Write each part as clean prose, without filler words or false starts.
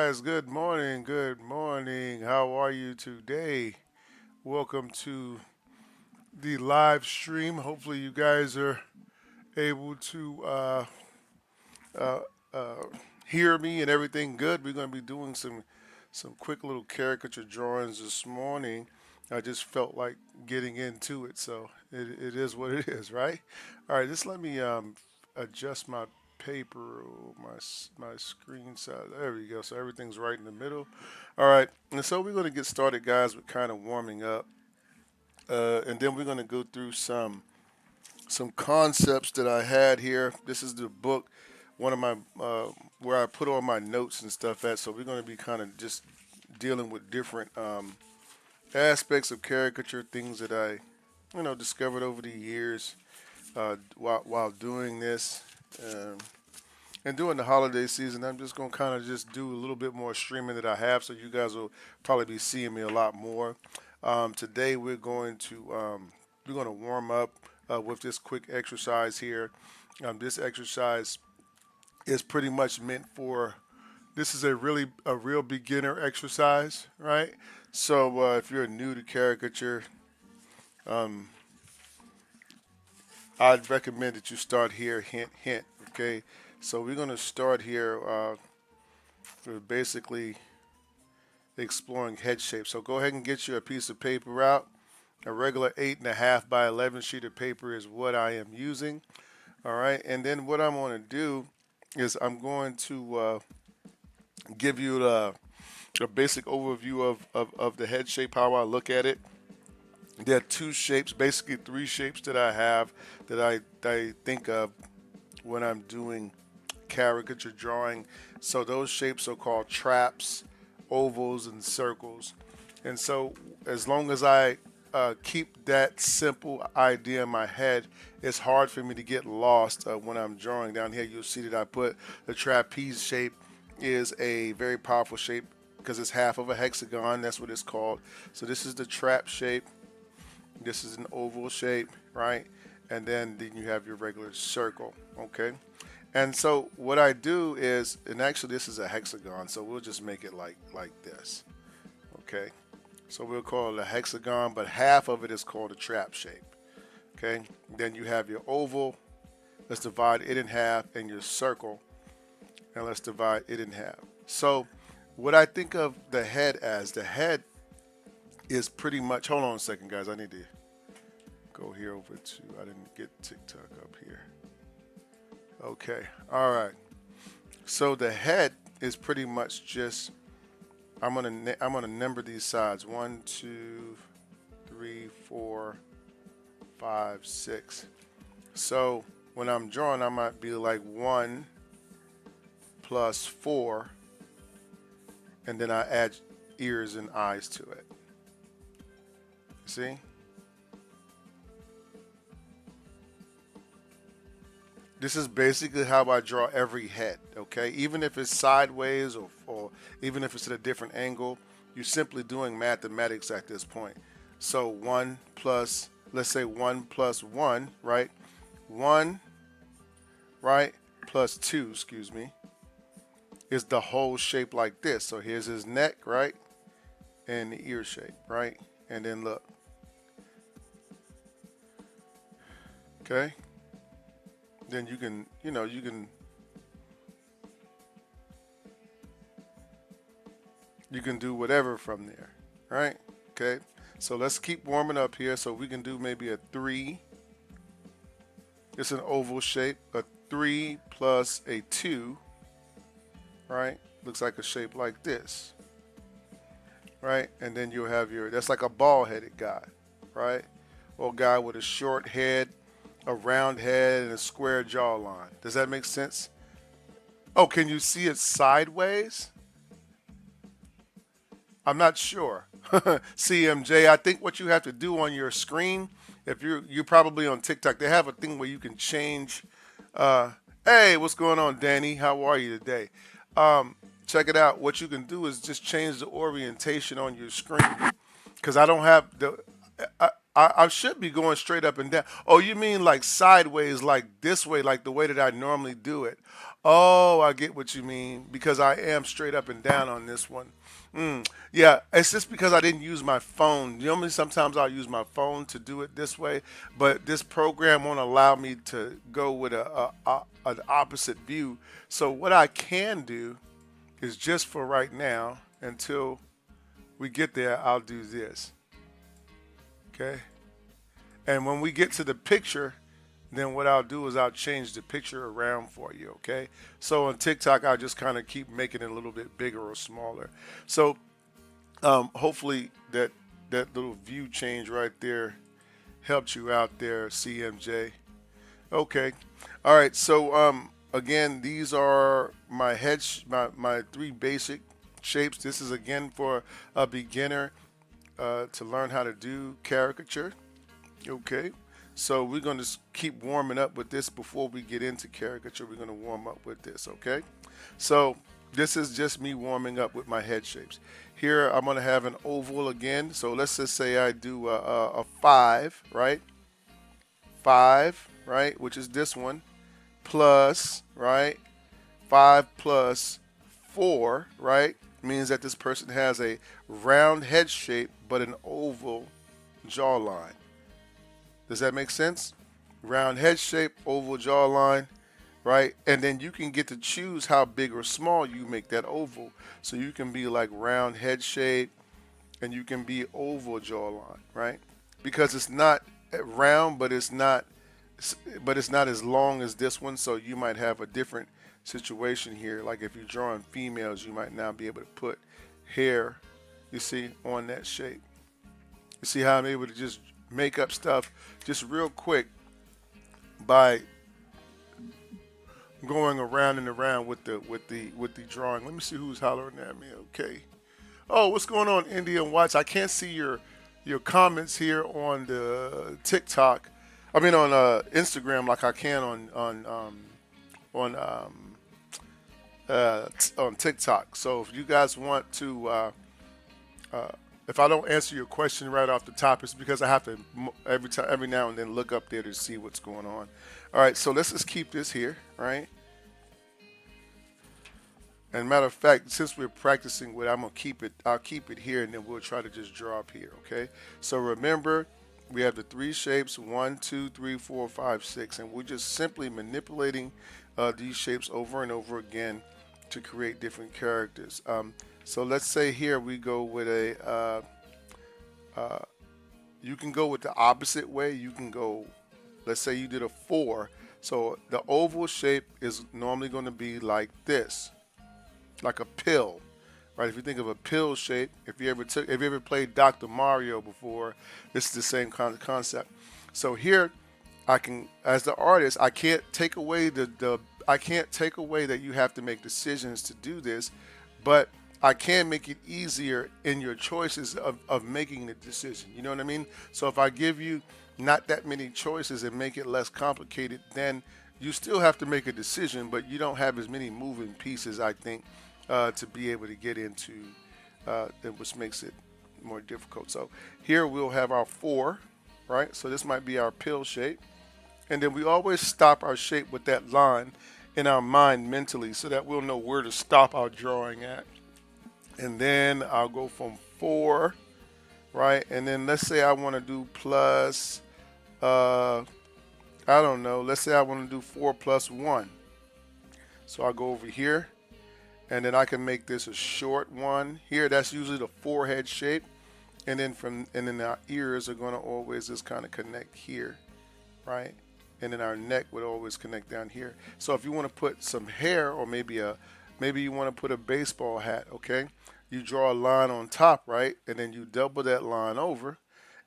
guys. Good morning. Good morning. How are you today? Welcome to the live stream. Hopefully, you guys are able to uh, uh, hear me and everything good. We're going to be doing some quick little caricature drawings this morning. I just felt like getting into it, so it is what it is, right? All right, just let me adjust my paper, my screen size. There we go. So everything's right in the middle. All right, and so we're going to get started, guys, with kind of warming up, and then we're going to go through some concepts that I had here. This is the book, one of my where I put all my notes and stuff at. So we're going to be kind of just dealing with different aspects of caricature, things that I, discovered over the years while doing this. And during the holiday season, I'm just gonna kind of just do a little bit more streaming that I have, so you guys will probably be seeing me a lot more. Today we're gonna warm up with this quick exercise here. This exercise is pretty much meant for. This is a real beginner exercise, right? So if you're new to caricature, um, I'd recommend that you start here. Hint, hint. Okay. So we're gonna start here with basically exploring head shapes. So go ahead and get you a piece of paper out. A regular 8.5 by 11 sheet of paper is what I am using. All right, and then what I'm going to do is I'm going to give you a basic overview of the head shape, how I look at it. There are two shapes, basically three shapes that I have that I think of when I'm doing caricature drawing. So those shapes are called traps, ovals, and circles. And so as long as I keep that simple idea in my head, it's hard for me to get lost when I'm drawing. Down here, you'll see that I put the trapeze shape is a very powerful shape because it's half of a hexagon. That's what it's called. So this is the trap shape. This is an oval shape, right? And then you have your regular circle, okay? And so what I do is, and actually this is a hexagon, so we'll just make it like this, okay? So we'll call it a hexagon, but half of it is called a trap shape, okay? Then you have your oval. Let's divide it in half, and your circle, and let's divide it in half. So what I think of the head as, the head is pretty much, hold on a second, guys. I need to go here over to, I didn't get TikTok up here. Okay, all right. So the head is pretty much just, I'm gonna number these sides. 1, 2, 3, 4, 5, 6. So when I'm drawing, I might be like 1 plus 4, and then I add ears and eyes to it. See? This is basically how I draw every head, okay? Even if it's sideways or even if it's at a different angle, you're simply doing mathematics at this point. So 1 plus, let's say 1 plus 1, right? 1, right, plus 2, excuse me, is the whole shape like this. So here's his neck, right? And the ear shape, right? And then look. Okay? Then you can, you can do whatever from there, right? Okay, so let's keep warming up here. So we can do maybe a 3. It's an oval shape. A 3 plus a 2, right? Looks like a shape like this, right? And then you'll have that's like a bald-headed guy, right? Or a guy with a short head, a round head, and a square jawline. Does that make sense? Oh, can you see it sideways? I'm not sure. CMJ, I think what you have to do on your screen, if you're probably on TikTok, they have a thing where you can change. Uh, hey, what's going on, Danny? How are you today? Check it out. What you can do is just change the orientation on your screen because I don't have the. I should be going straight up and down. Oh, you mean like sideways, like this way, like the way that I normally do it? Oh, I get what you mean because I am straight up and down on this one. Yeah, it's just because I didn't use my phone. You know, sometimes I'll use my phone to do it this way, but this program won't allow me to go with an opposite view. So what I can do is just for right now until we get there, I'll do this. Okay, and when we get to the picture, then what I'll do is I'll change the picture around for you, okay? So on TikTok, I'll just kind of keep making it a little bit bigger or smaller. So hopefully that little view change right there helped you out there, CMJ. Okay, all right. So again, these are my my three basic shapes. This is again for a beginner to learn how to do caricature. Okay. So we're going to keep warming up with this before we get into caricature. We're going to warm up with this, okay? So this is just me warming up with my head shapes. Here I'm going to have an oval again. So let's just say I do a 5, right? 5, right? Which is this one, plus, right? 5 plus 4, right? Means that this person has a round head shape but an oval jawline. Does that make sense? Round head shape, oval jawline, right? And then you can get to choose how big or small you make that oval. So you can be like round head shape and you can be oval jawline, right? Because it's not round, but it's not as long as this one. So you might have a different situation here. Like if you're drawing females, you might now be able to put hair, you see, on that shape. You see how I'm able to just make up stuff just real quick by going around and around with the drawing. Let me see who's hollering at me. Okay. Oh, what's going on, Indian Watch? I can't see your comments here on the TikTok. I mean on Instagram like I can on on TikTok. So if you guys want to if I don't answer your question right off the top, it's because I have to every now and then look up there to see what's going on. All right, so let's just keep this here, right? And matter of fact, since we're practicing with, I'm gonna keep it. I'll keep it here, and then we'll try to just draw up here. Okay. So remember, we have the three shapes: 1, 2, 3, 4, 5, 6, and we're just simply manipulating these shapes over and over again to create different characters. So let's say here we go with a. You can go with the opposite way. You can go. Let's say you did a 4. So the oval shape is normally going to be like this, like a pill, right? If you think of a pill shape, if you ever played Dr. Mario before, this is the same kind of concept. So here, I can, as the artist, I can't take away I can't take away that you have to make decisions to do this, but I can make it easier in your choices of making the decision. You know what I mean? So if I give you not that many choices and make it less complicated, then you still have to make a decision, but you don't have as many moving pieces, I think, to be able to get into, which makes it more difficult. So here we'll have our 4, right? So this might be our pill shape. And then we always stop our shape with that line in our mind mentally so that we'll know where to stop our drawing at. And then I'll go from 4, right? And then let's say I want to do plus, I don't know, let's say I want to do 4 plus 1. So I'll go over here and then I can make this a short one here. That's usually the forehead shape. And then our ears are going to always just kind of connect here, right? And then our neck would always connect down here. So if you want to put some hair or maybe you want to put a baseball hat, okay? You draw a line on top, right? And then you double that line over,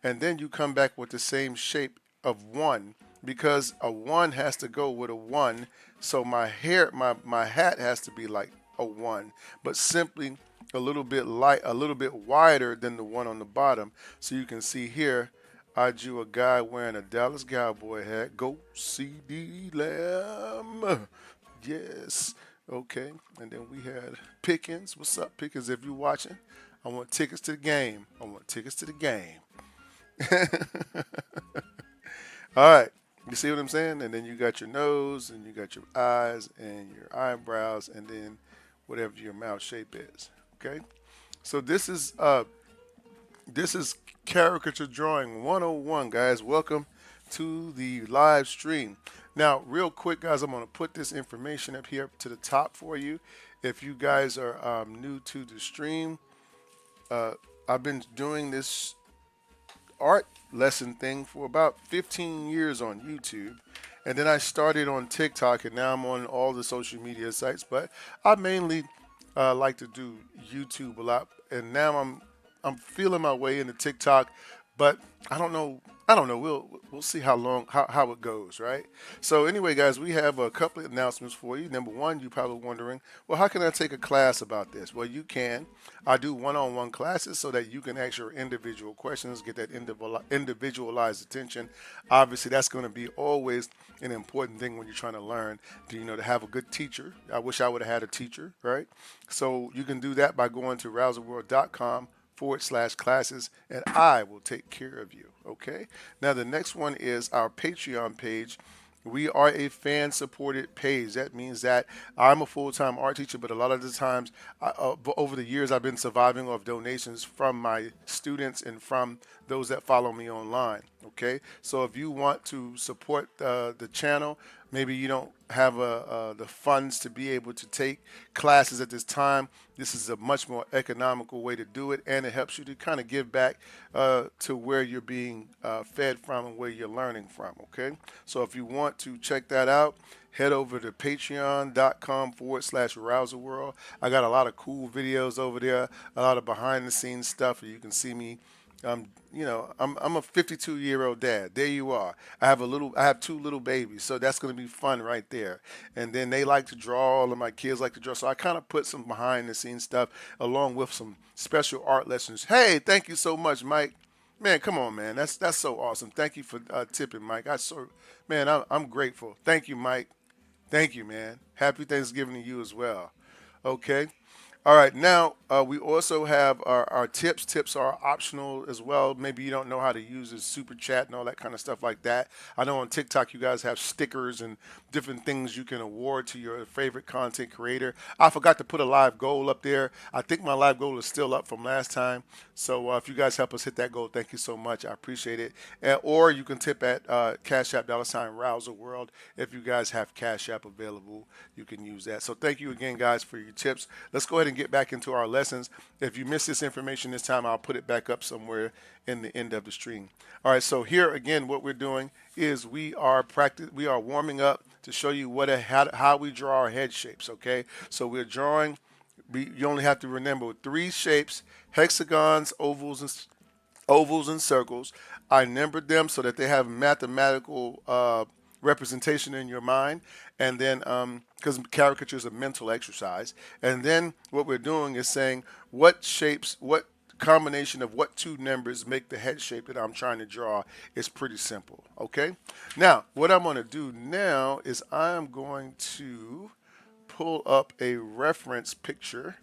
and then you come back with the same shape of 1 because a 1 has to go with a 1. So my hat has to be like a 1, but simply a little bit wider than the one on the bottom. So you can see here, I drew a guy wearing a Dallas Cowboy hat. Go CD Lamb. Yes. Okay. And then we had Pickens. What's up, Pickens? If you're watching, I want tickets to the game. I want tickets to the game. All right. You see what I'm saying? And then you got your nose, and you got your eyes, and your eyebrows, and then whatever your mouth shape is. Okay. So this is caricature drawing 101, guys. Welcome to the live stream. Now, real quick, guys, I'm going to put this information up here to the top for you. If you guys are new to the stream, uh, I've been doing this art lesson thing for about 15 years on YouTube. And then I started on TikTok, and now I'm on all the social media sites. But I mainly like to do YouTube a lot. And now I'm feeling my way into TikTok, but I don't know. I don't know. We'll see how it goes, right? So anyway, guys, we have a couple of announcements for you. Number one, you're probably wondering, well, how can I take a class about this? Well, you can. I do one-on-one classes so that you can ask your individual questions, get that individualized attention. Obviously, that's going to be always an important thing when you're trying to learn. To have a good teacher. I wish I would have had a teacher, right? So you can do that by going to rouserworld.com/classes, and I will take care of you. Okay. Now the next one is our Patreon page. We are a fan supported page. That means that I'm a full-time art teacher, but a lot of the times over the years I've been surviving off donations from my students and from those that follow me online. Okay, so if you want to support the channel, maybe you don't have the funds to be able to take classes at this time. This is a much more economical way to do it, and it helps you to kind of give back to where you're being fed from and where you're learning from. Okay, so if you want to check that out, head over to patreon.com/rouserworld. I got a lot of cool videos over there, a lot of behind the scenes stuff. You can see me. I'm a 52-year-old dad. There you are. I have two little babies, so that's going to be fun right there. And then they like to draw. All of my kids like to draw, so I kind of put some behind the scenes stuff along with some special art lessons. Hey, thank you so much, Mike. Man, come on, man. That's so awesome. Thank you for tipping, Mike. Man, I'm grateful. Thank you, Mike. Thank you, man. Happy Thanksgiving to you as well. Okay. All right, now we also have our tips. Tips are optional as well. Maybe you don't know how to use the super chat and all that kind of stuff like that. I know on TikTok you guys have stickers and different things you can award to your favorite content creator. I forgot to put a live goal up there. I think my live goal is still up from last time. So if you guys help us hit that goal, thank you so much. I appreciate it. Or you can tip at Cash App $Rouser World. If you guys have Cash App available, you can use that. So thank you again, guys, for your tips. Let's go ahead and get back into our lessons. If you missed this information this time, I'll put it back up somewhere in the end of the stream. All right, so here again, what we're doing is we are warming up to show you how we draw our head shapes. Okay, so we're drawing. You only have to remember 3 shapes: hexagons, ovals and circles. I numbered them so that they have mathematical representation in your mind, and then because caricature is a mental exercise, and then what we're doing is saying what combination of what 2 numbers make the head shape that I'm trying to draw. Is pretty simple. Okay, now what I'm going to do now is I'm going to pull up a reference picture.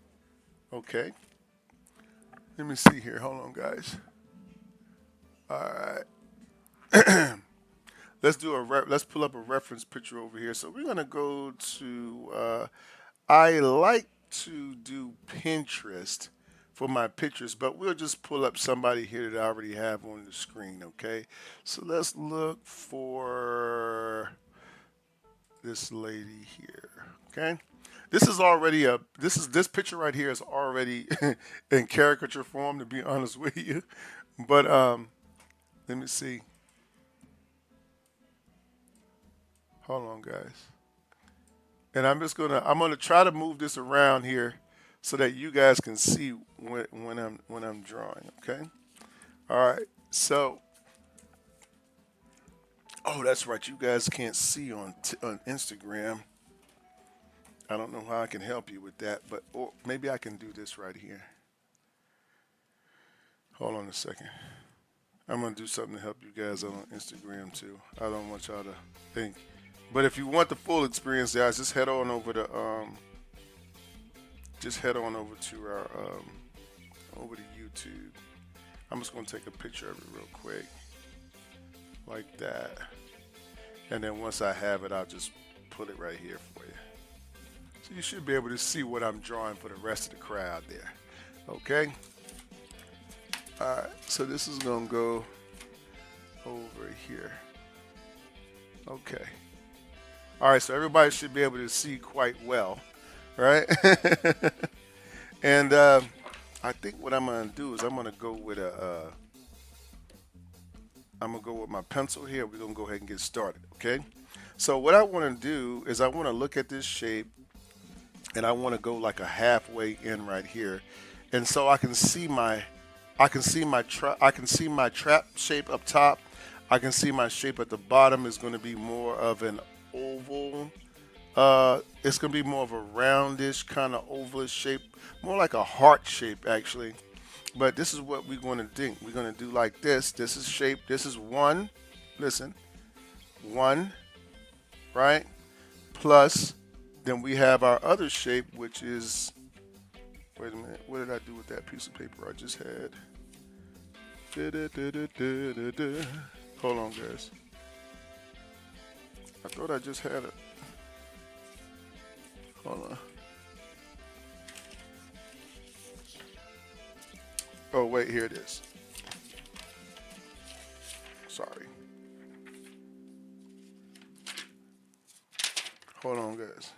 Okay, let me see here. Hold on, guys. All right. Let's pull up a reference picture over here. So we're gonna go to. I like to do Pinterest for my pictures, but we'll just pull up somebody here that I already have on the screen. Okay. So let's look for this lady here. Okay. This picture right here is already in caricature form, to be honest with you. But let me see. Hold on, guys. And I'm gonna try to move this around here so that you guys can see when I'm drawing. Okay. All right. So, oh, that's right. You guys can't see on Instagram. I don't know how I can help you with that, but or maybe I can do this right here. Hold on a second. I'm gonna do something to help you guys on Instagram too. I don't want y'all to think. But if you want the full experience, guys, just head on over to our over to YouTube. I'm just gonna take a picture of it real quick, like that. And then once I have it, I'll just put it right here for you. So you should be able to see what I'm drawing for the rest of the crowd there. Okay. All right. So this is going to go over here. Okay. All right. So everybody should be able to see quite well, right? And I think what I'm going to do is I'm going to go with I'm going to go with my pencil here. We're going to go ahead and get started. Okay. So what I want to do is I want to look at this shape, and I want to go like a halfway in right here, and so I can see my trap shape up top. I can see my shape at the bottom is going to be more of an oval. It's going to be more of a roundish kind of ovalish shape, more like a heart shape actually. But this is what we're going to do. We're going to do like this. This is shape. This is one. Listen, one, right? Plus, then we have our other shape, which is. Wait a minute. What did I do with that piece of paper I just had? Hold on, guys. I thought I just had it. Hold on. Oh, wait, here it is. Sorry. Hold on, guys.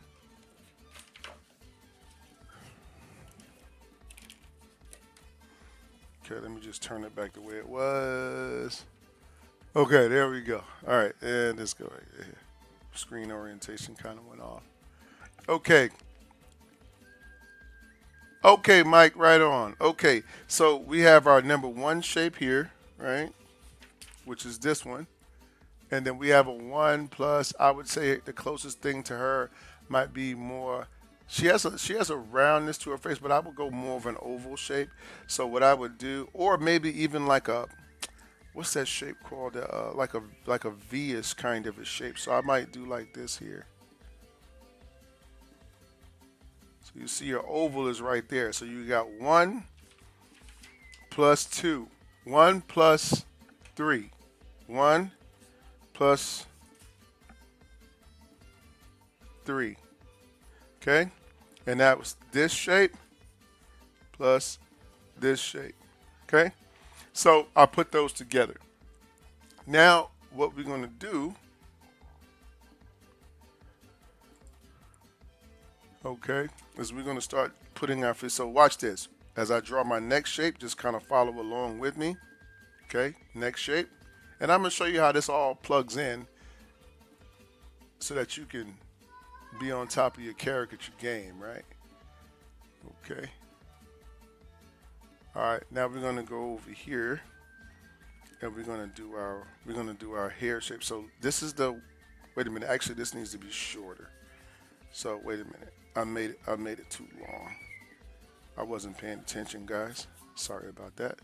Okay, let me just turn it back the way it was. Okay, there we go. All right, and let's go right here. Screen orientation kind of went off. Okay. Okay, Mike, right on. Okay, so we have our number one shape here, right? Which is this one. And then we have a 1 plus, I would say the closest thing to her might be more, she has a roundness to her face, but I would go more of an oval shape. So what I would do, or maybe even like a, what's that shape called? Like a V-ish kind of a shape. So I might do like this here. So you see your oval is right there. So you got 1 plus 2, 1 plus 3, 1 plus 3. Okay? And that was this shape plus this shape. Okay? So I put those together. Now, what we're going to do, okay, is we're going to start putting our face. So watch this. As I draw my next shape, just kind of follow along with me. Okay? Next shape. And I'm going to show you how this all plugs in so that you can be on top of your caricature game, right? Okay. All right, now we're going to go over here and we're going to do our hair shape. So this is the, wait a minute, actually this needs to be shorter. So wait a minute. I made it too long. I wasn't paying attention, guys. Sorry about that.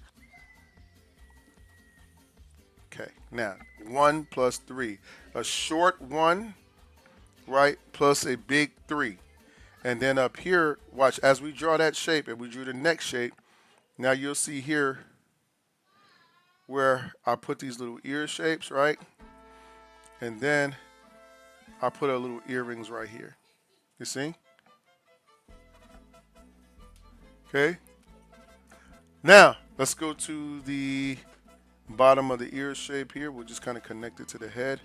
Okay, now 1 plus 3, a short 1, right, plus a big 3. And then up here, watch, as we draw that shape and we drew the next shape, now you'll see here where I put these little ear shapes, right? And then I put a little earrings right here. You see? Okay. Now, let's go to the bottom of the ear shape here. We'll just kind of connect it to the head.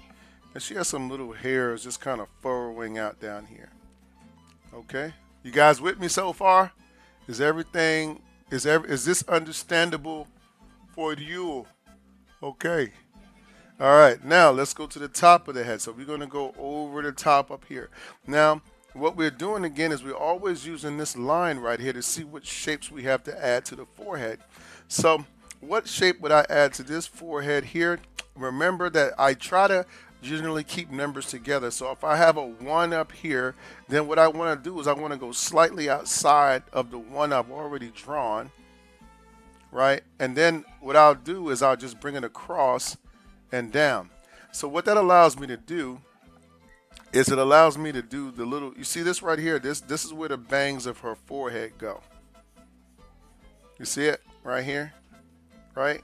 And she has some little hairs just kind of furrowing out down here. Okay. You guys with me so far? Is everything, is this understandable for you? Okay. All right. Now let's go to the top of the head. So we're going to go over the top up here. Now, what we're doing again is we're always using this line right here to see what shapes we have to add to the forehead. So what shape would I add to this forehead here? Remember that I try to generally keep numbers together. So if I have a 1 up here, then what I want to do is I want to go slightly outside of the 1 I've already drawn, right? And then what I'll do is I'll just bring it across and down. So what that allows me to do is it allows me to do the little, you see this right here, this is where the bangs of her forehead go. You see it right here, right?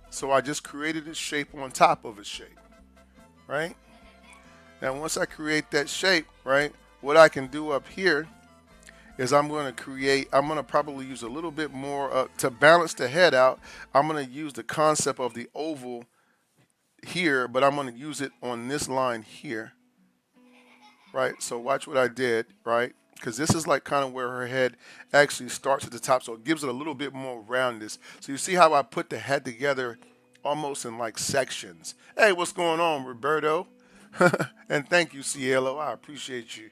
So I just created a shape on top of a shape, right? Now, once I create that shape, right, what I can do up here is I'm going to probably use a little bit more to balance the head out. I'm going to use the concept of the oval here, but I'm going to use it on this line here, right? So watch what I did, right? Because this is like kind of where her head actually starts at the top, so it gives it a little bit more roundness. So you see how I put the head together almost in like sections. Hey, what's going on, Roberto? And thank you, Cielo. I appreciate you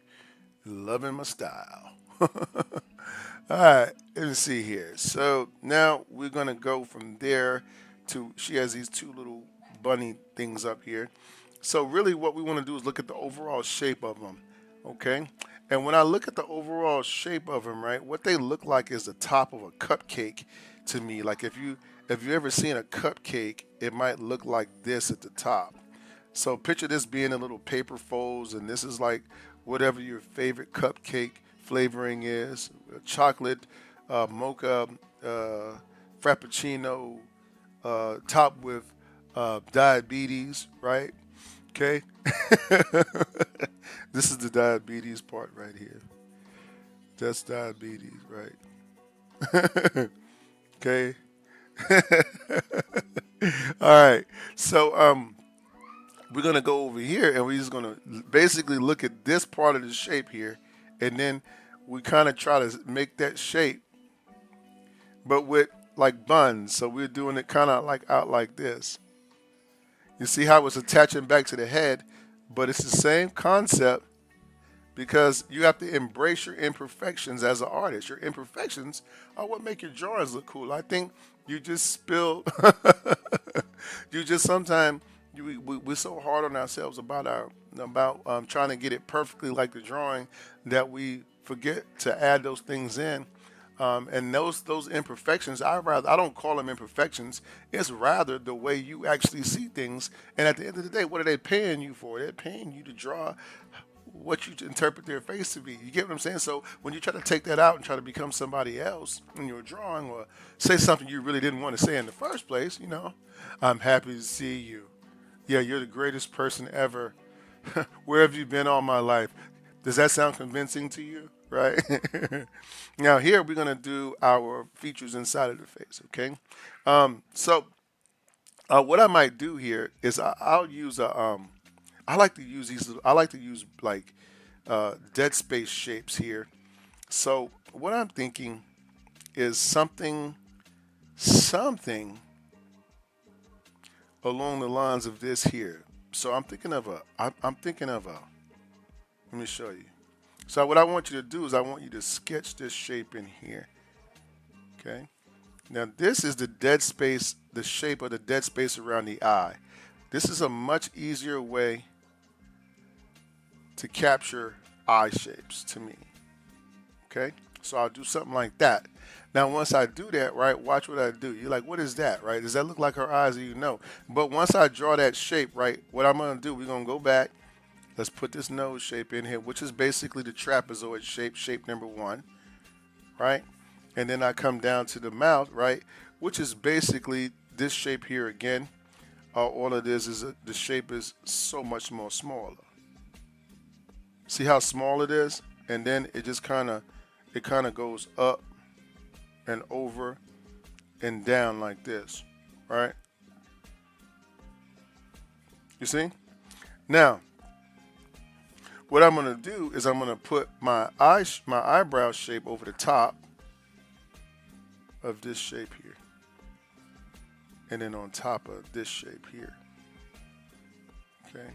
loving my style. All right, let's see here. So now we're gonna go from there to she has these two little bunny things up here. So really, what we want to do is look at the overall shape of them. Okay, and when I look at the overall shape of them, right, what they look like is the top of a cupcake to me. Like if you ever seen a cupcake, it might look like this at the top. So picture this being in little paper folds, and this is like whatever your favorite cupcake flavoring is: chocolate, mocha, frappuccino, topped with diabetes, right? Okay. This is the diabetes part right here. That's diabetes, right? Okay. All right. So we're gonna go over here and we're just gonna basically look at this part of the shape here, and then we kind of try to make that shape, but with like buns. So we're doing it kind of like out like this. You see how it's attaching back to the head, but it's the same concept because you have to embrace your imperfections as an artist. Your imperfections are what make your drawings look cool. I think you just spill, you just sometimes we're so hard on ourselves about trying to get it perfectly like the drawing that we forget to add those things in. And those imperfections, I don't call them imperfections. It's rather the way you actually see things. And at the end of the day, what are they paying you for? They're paying you to draw what you interpret their face to be. You get what I'm saying? So when you try to take that out and try to become somebody else in your drawing or say something you really didn't want to say in the first place, I'm happy to see you. Yeah, you're the greatest person ever. Where have you been all my life? Does that sound convincing to you? Right? Now here we're gonna do our features inside of the face. Okay. So what I might do here is I'll use a I like to use these. I like to use like dead space shapes here. So what I'm thinking is something along the lines of this here. So I'm thinking of a. Let me show you. So what I want you to do is I want you to sketch this shape in here. Okay. Now this is the dead space, the shape of the dead space around the eye. This is a much easier way to capture eye shapes to me. Okay. So I'll do something like that. Now once I do that, right, watch what I do. You're like, what is that, right? Does that look like her eyes? But once I draw that shape, right, what I'm going to do, we're going to go back. Let's put this nose shape in here, which is basically the trapezoid shape, shape number 1, right? And then I come down to the mouth, right, which is basically this shape here again. All it is the shape is so much more smaller. See how small it is? And then it just kind of goes up and over and down like this, right? You see? Now, what I'm going to do is I'm going to put my eyebrow shape over the top of this shape here. And then on top of this shape here. Okay.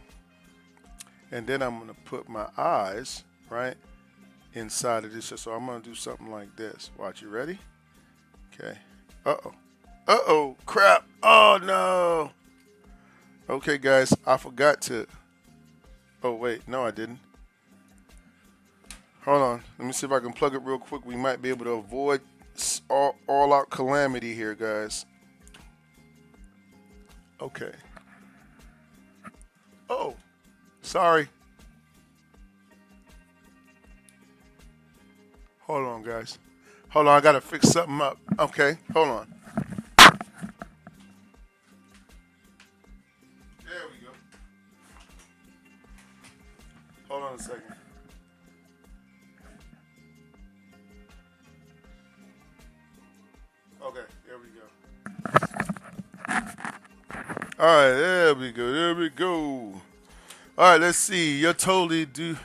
And then I'm going to put my eyes, right, inside of this. So I'm going to do something like this. Watch, you ready? Okay. Uh-oh. Uh-oh. Crap. Oh, no. Okay, guys. I forgot to... Oh, wait. No, I didn't. Hold on. Let me see if I can plug it real quick. We might be able to avoid all-out calamity here, guys. Okay. Oh. Sorry. Hold on, guys. Hold on. I got to fix something up. Okay. Hold on. There we go. second. Okay, there we go. All right, there we go. There we go. All right, let's see. You totally do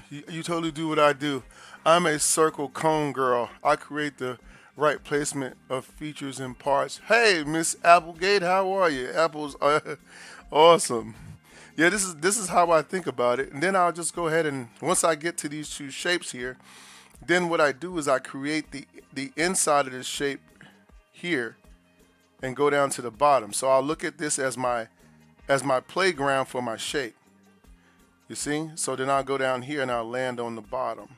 what I do. I'm a circle cone girl. I create the right placement of features and parts. Hey, Miss Applegate, how are you? Apple's awesome. Yeah, this is how I think about it. And then I'll just go ahead and once I get to these two shapes here, then what I do is I create the inside of this shape here and go down to the bottom. So I'll look at this as my playground for my shape. You see? So then I'll go down here and I'll land on the bottom.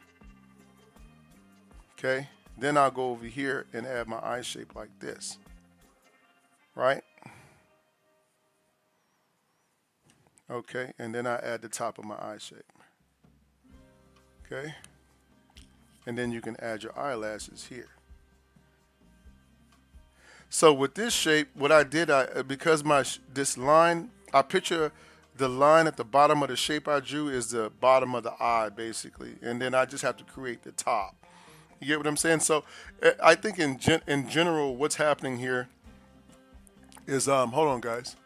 Okay? Then I'll go over here and add my eye shape like this. Right? Okay, and then I add the top of my eye shape. Okay? And then you can add your eyelashes here. So with this shape, what I did, because this line, I picture the line at the bottom of the shape I drew is the bottom of the eye, basically, and then I just have to create the top. You get what I'm saying? So I think in general, what's happening here is hold on, guys,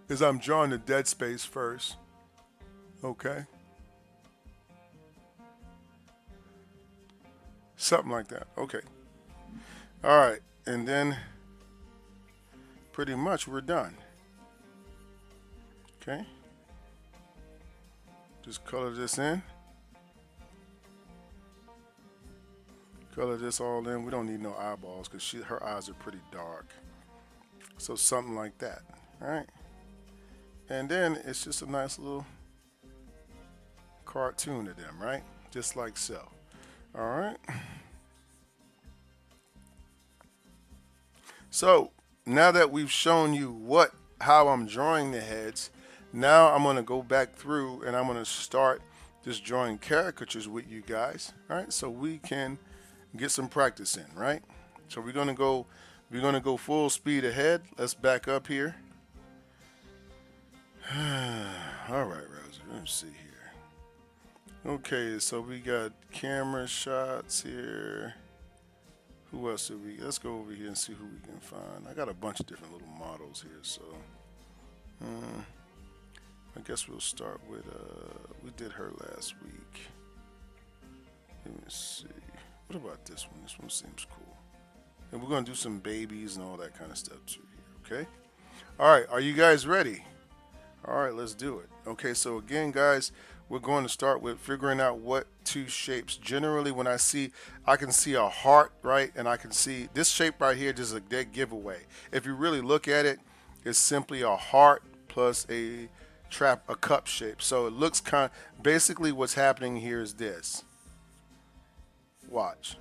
is I'm drawing the dead space first. Okay. Something like that. Okay. All right, and then pretty much we're done. Okay. Just color this in. Color this all in. We don't need no eyeballs because her eyes are pretty dark. So something like that. All right. And then it's just a nice little cartoon of them, right? Just like so. All right. So now that we've shown you how I'm drawing the heads, now I'm going to go back through and I'm going to start just drawing caricatures with you guys. All right, so we can get some practice in, right? So we're going to go full speed ahead. Let's back up here. All right, Rosie, let's see here. Okay, so we got camera shots here. Who else did we? Let's go over here and see who we can find. I got a bunch of different little models here, so I guess we'll start with. We did her last week. Let me see. What about this one? This one seems cool. And we're gonna do some babies and all that kind of stuff too here. Okay. All right. Are you guys ready? All right. Let's do it. Okay. So again, guys, we're going to start with figuring out what two shapes. Generally, when I can see a heart, right? And I can see this shape right here, just a dead giveaway. If you really look at it, it's simply a heart plus a cup shape. So it looks basically what's happening here is this. Watch.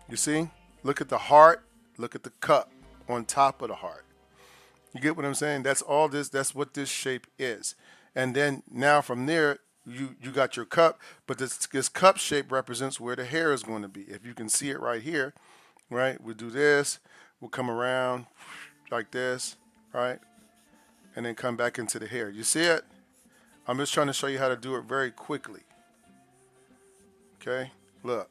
You see? Look at the heart, look at the cup on top of the heart. You get what I'm saying? That's all this, that's what this shape is. And then now from there, you got your cup, but this cup shape represents where the hair is going to be. If you can see it right here, right? We'll do this, we'll come around like this, right? And then come back into the hair. You see it? I'm just trying to show you how to do it very quickly. Okay, look.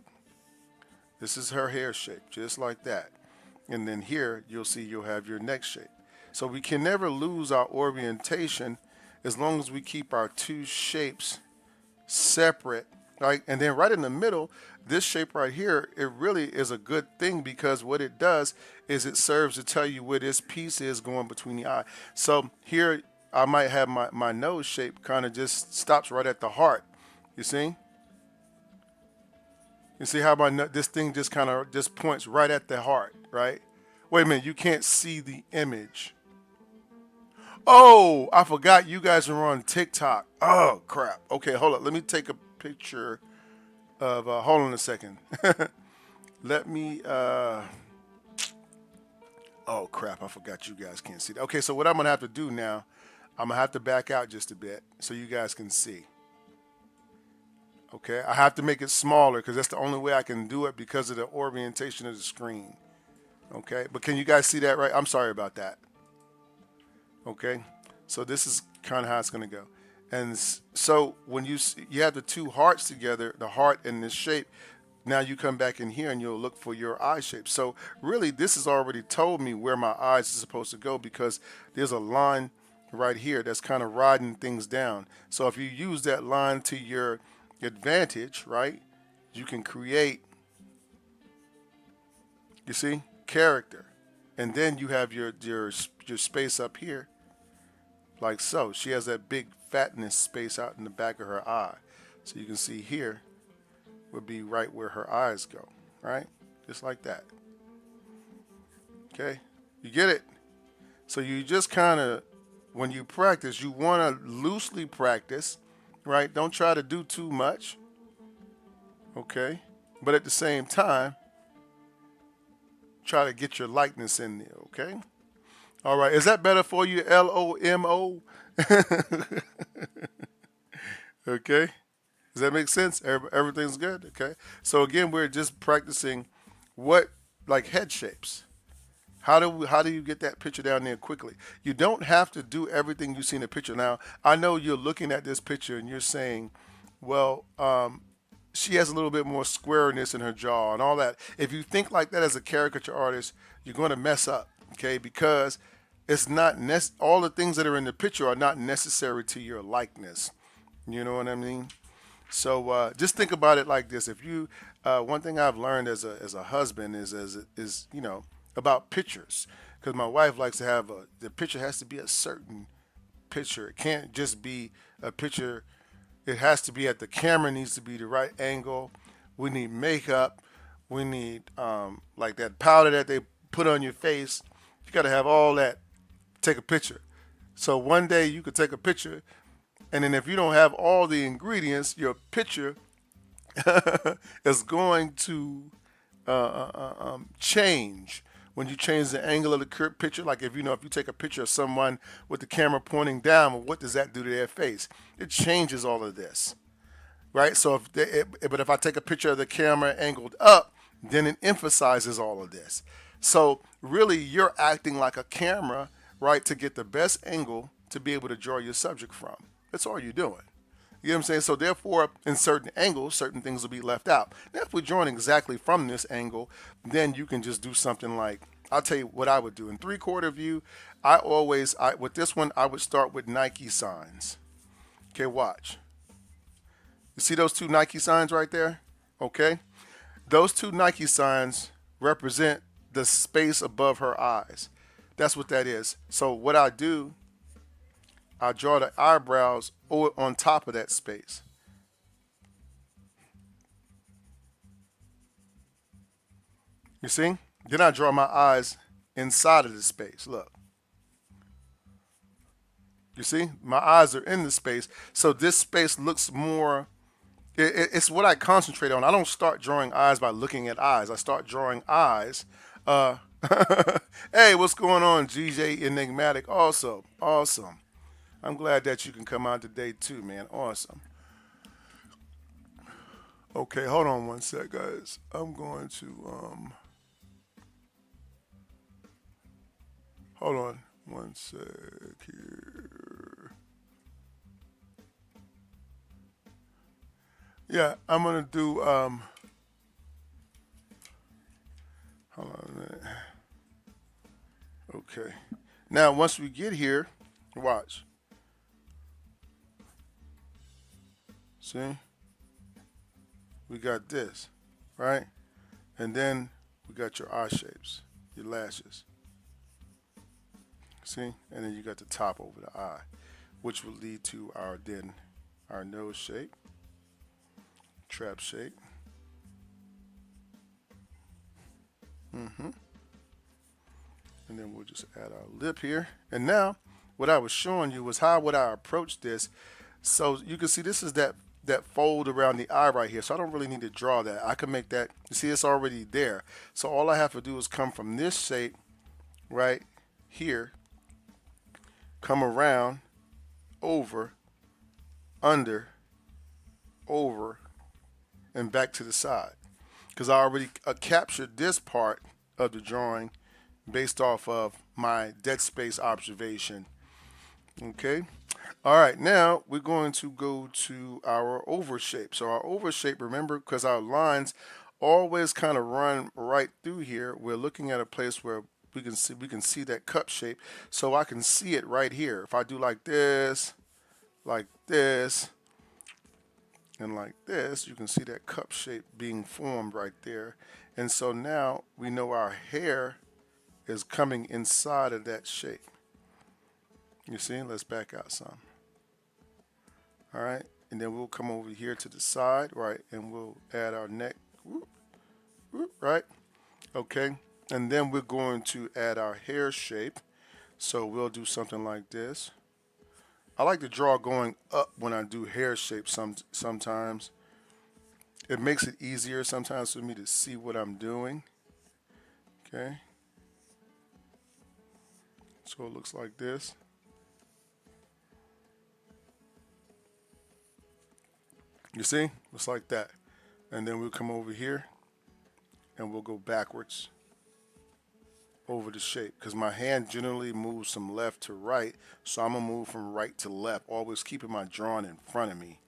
This is her hair shape, just like that. And then here, you'll see you'll have your neck shape. So we can never lose our orientation as long as we keep our two shapes separate, right? And then right in the middle, this shape right here, it really is a good thing because what it does is it serves to tell you where this piece is going between the eye. So here, I might have my nose shape kind of just stops right at the heart. You see? You see how this thing just kind of just points right at the heart, right? Wait a minute, you can't see the image. Oh, I forgot you guys are on TikTok. Oh, crap. Okay, hold on. Let me take a picture of, hold on a second. Let me, oh, crap. I forgot you guys can't see that. Okay, so what I'm going to have to do now, I'm going to have to back out just a bit so you guys can see. Okay, I have to make it smaller because that's the only way I can do it because of the orientation of the screen. Okay, but can you guys see that right? I'm sorry about that. Okay, so this is Kind of how it's going to go. And so when you have the two hearts together, the heart and this shape, now you come back in here and you'll look for your eye shape. So really, this has already told me where my eyes are supposed to go because there's a line right here that's kind of riding things down. So if you use that line to your advantage, right, you can create, you see, character. And then you have your space up here, like so. She has that big fatness space out in the back of her eye. So you can see here would be right where her eyes go, right? Just like that. Okay? You get it? So you just kind of, when you practice, you want to loosely practice, right? Don't try to do too much, okay? But at the same time, try to get your likeness in there, okay? All right, is that better for you, LOMO? Okay? Does that make sense? Everything's good? Okay. So again, we're just practicing what, like head shapes. How do you get that picture down there quickly? You don't have to do everything you see in the picture. Now, I know you're looking at this picture and you're saying, well, she has a little bit more squareness in her jaw and all that. If you think like that as a caricature artist, you're going to mess up, okay? Because it's not all the things that are in the picture are not necessary to your likeness. You know what I mean? So just think about it like this. If you, one thing I've learned as a husband is about pictures, because my wife likes to have the picture has to be a certain picture. It can't just be a picture. It has to be at the camera needs to be the right angle. We need makeup. We need like that powder that they put on your face. You got to have all that. Take a picture. So one day you could take a picture, and then if you don't have all the ingredients, your picture is going to change when you change the angle of the picture. Like if you take a picture of someone with the camera pointing down, well, what does that do to their face? It changes all of this, right? So but if I take a picture of the camera angled up, then it emphasizes all of this. So really, you're acting like a camera, right, to get the best angle to be able to draw your subject from. That's all you're doing. You know what I'm saying? So therefore, in certain angles, certain things will be left out. Now, if we're drawing exactly from this angle, then you can just do something like, I'll tell you what I would do. In 3/4 view, with this one, I would start with Nike signs. Okay, watch. You see those two Nike signs right there? Okay? Those two Nike signs represent the space above her eyes. That's what that is. So what I do, I draw the eyebrows on top of that space. You see? Then I draw my eyes inside of the space. Look. You see? My eyes are in the space. So this space looks more, it's what I concentrate on. I don't start drawing eyes by looking at eyes. I start drawing eyes. Hey, what's going on, GJ Enigmatic? Awesome. I'm glad that you can come out today too, man. Awesome. Okay, hold on one sec, guys. I'm going to hold on one sec here. Yeah, I'm gonna do hold on a minute. Okay. Now once we get here, watch. See? We got this, right? And then we got your eye shapes, your lashes. See? And then you got the top over the eye, which will lead to our nose shape, trap shape. And then we'll just add our lip here. And now, what I was showing you was how would I approach this. So you can see this is that fold around the eye right here. So I don't really need to draw that. I can make that, you see it's already there. So all I have to do is come from this shape right here, come around, over, under, over, and back to the side. Because I already captured this part of the drawing based off of my dead space observation. Okay. All right, now we're going to go to our over shape. So our over shape, remember, because our lines always kind of run right through here, we're looking at a place where we can see that cup shape. So I can see it right here. If I do like this, and like this, you can see that cup shape being formed right there. And so now we know our hair is coming inside of that shape. You see? Let's back out some. All right, and then we'll come over here to the side, right, and we'll add our neck, whoop, whoop, right, okay, and then we're going to add our hair shape. So we'll do something like this. I like to draw going up when I do hair shape. Sometimes it makes it easier sometimes for me to see what I'm doing. Okay, so it looks like this. You see, looks like that. And then we'll come over here and we'll go backwards over the shape because my hand generally moves from left to right, so I'm gonna move from right to left, always keeping my drawing in front of me.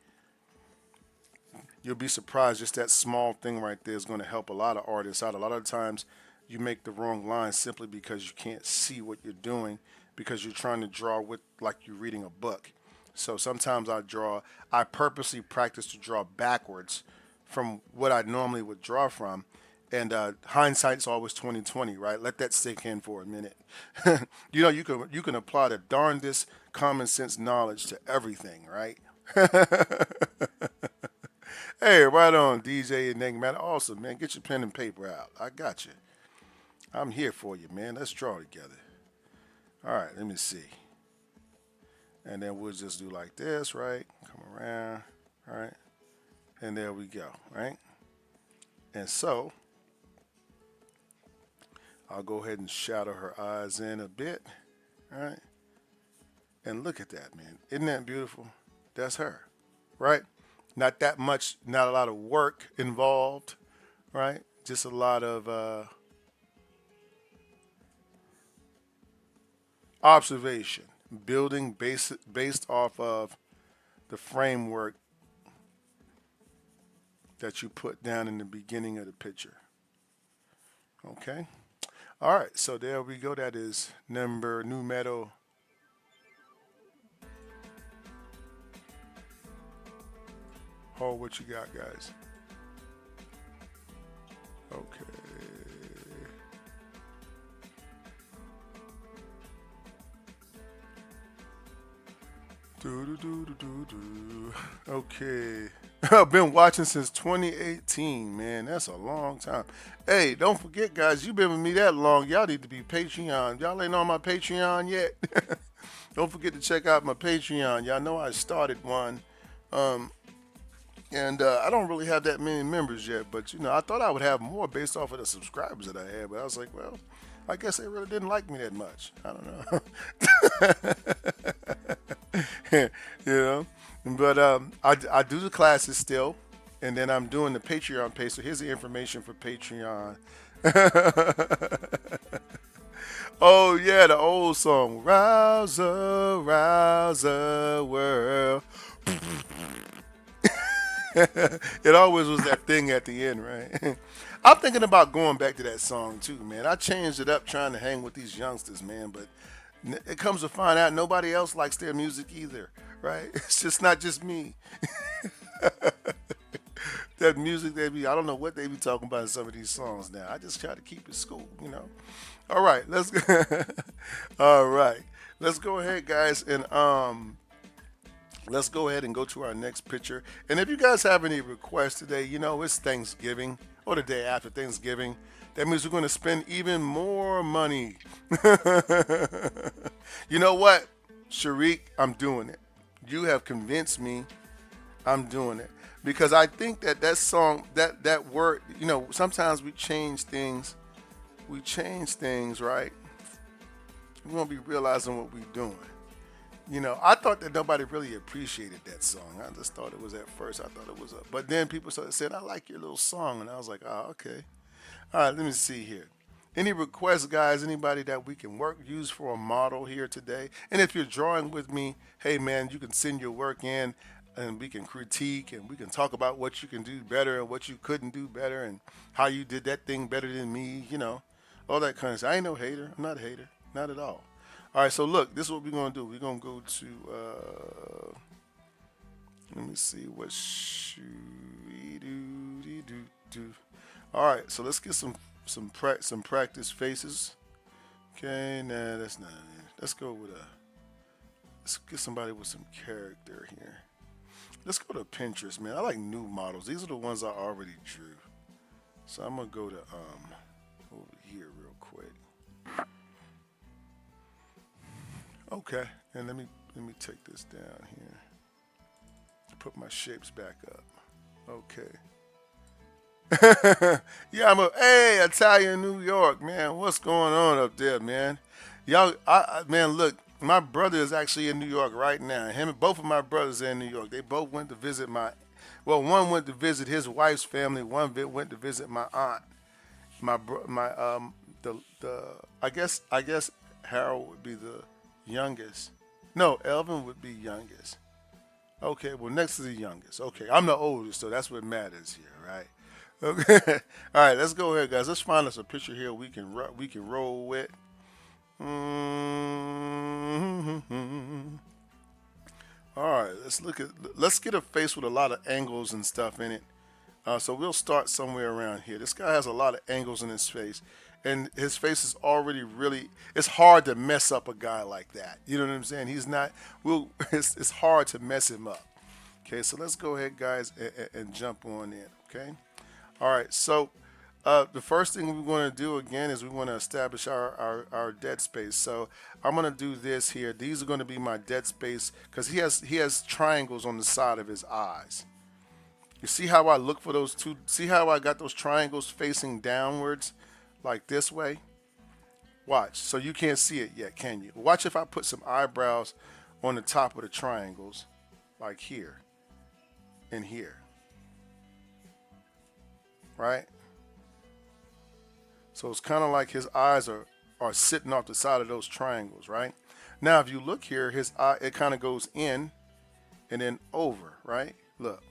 You'll be surprised, just that small thing right there is going to help a lot of artists out. A lot of times you make the wrong line simply because you can't see what you're doing because you're trying to draw with like you're reading a book. So sometimes I purposely practice to draw backwards from what I normally would draw from. And hindsight's always 2020, right? Let that sink in for a minute. You can apply the darndest common sense knowledge to everything, right? Hey, right on, DJ Enigmatic. Awesome, man. Get your pen and paper out. I got you. I'm here for you, man. Let's draw together. All right, let me see. And then we'll just do like this, right? Come around, all right? And there we go, right? And so I'll go ahead and shadow her eyes in a bit, all right? And look at that, man. Isn't that beautiful? That's her, right? Not that much, not a lot of work involved, right? Just a lot of observation, building based off of the framework that you put down in the beginning of the picture. Okay? All right, so there we go. That is numero. Oh, what you got, guys? Okay. Do do do do do do. Okay. I've been watching since 2018, man. That's a long time. Hey, don't forget, guys, you've been with me that long. Y'all need to be Patreon. Y'all ain't on my Patreon yet. Don't forget to check out my Patreon. Y'all know I started one. Um, and I don't really have that many members yet, but I thought I would have more based off of the subscribers that I had. But I was like, well, I guess they really didn't like me that much. I don't know. you know, but I do the classes still, and then I'm doing the Patreon page. So here's the information for Patreon. Oh yeah, the old song, "Rouser, Rouser World." It always was that thing at the end, right? I'm thinking about going back to that song too, man. I changed it up trying to hang with these youngsters, man, but it comes to find out nobody else likes their music either, right? It's just not just me. That music I don't know what they be talking about in some of these songs now. I just try to keep it school. All right, all right. Let's go ahead, guys, and let's go ahead and go to our next picture. And if you guys have any requests today, it's Thanksgiving or the day after Thanksgiving. That means we're going to spend even more money. You know what, Sharik? I'm doing it. You have convinced me. I'm doing it because I think that song, that word, sometimes we change things. We change things, right? We won't be realizing what we're doing. I thought that nobody really appreciated that song. I just thought it was at first. I thought it was but then people started saying, "I like your little song," and I was like, "Oh, okay. All right, let me see here." Any requests, guys? Anybody that we can use for a model here today? And if you're drawing with me, hey man, you can send your work in, and we can critique and we can talk about what you can do better and what you couldn't do better and how you did that thing better than me. All that kind of stuff. I ain't no hater. I'm not a hater, not at all. All right, so look, this is what we're gonna do. We're gonna go to. Let me see what should we do. All right, so let's get some practice faces. Okay, nah, that's not it. Let's go with a. Let's get somebody with some character here. Let's go to Pinterest, man. I like new models. These are the ones I already drew. So I'm gonna go to over here real quick. Okay, and let me take this down here. Put my shapes back up. Okay. Yeah, hey, Italian New York, man. What's going on up there, man? Y'all, man, look, my brother is actually in New York right now. Both of my brothers are in New York. They both went to visit one went to visit his wife's family. One went to visit my aunt. The I guess Harold would be the youngest. No, Elvin would be youngest. Okay, well, next to the youngest. Okay, I'm the oldest, so that's what matters here, right? Okay, all right, let's go ahead, guys. Let's find us a picture here we can roll with. Mm-hmm. All right, let's get a face with a lot of angles and stuff in it. So we'll start somewhere around here. This guy has a lot of angles in his face, and his face is already really. It's hard to mess up a guy like that. You know what I'm saying? He's not. It's hard to mess him up. Okay, so let's go ahead, guys, and jump on in. Okay. All right. So the first thing we want to do again is we want to establish our dead space. So I'm going to do this here. These are going to be my dead space because he has triangles on the side of his eyes. You see how I look for those two? See how I got those triangles facing downwards like this way? Watch. So you can't see it yet, can you? Watch if I put some eyebrows on the top of the triangles like here and here. Right? So it's kind of like his eyes are sitting off the side of those triangles, right? Now if you look here, his eye, it kind of goes in and then over, right? Look.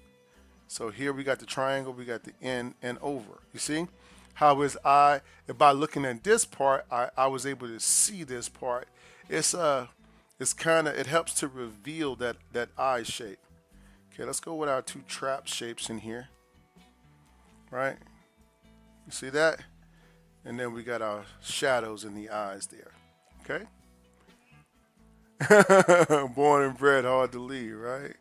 So here we got the triangle, we got the in and over. You see how his eye, by looking at this part, I was able to see this part. It helps to reveal that eye shape. Okay, let's go with our two trap shapes in here. Right? You see that? And then we got our shadows in the eyes there. Okay? Born and bred, hard to leave, right?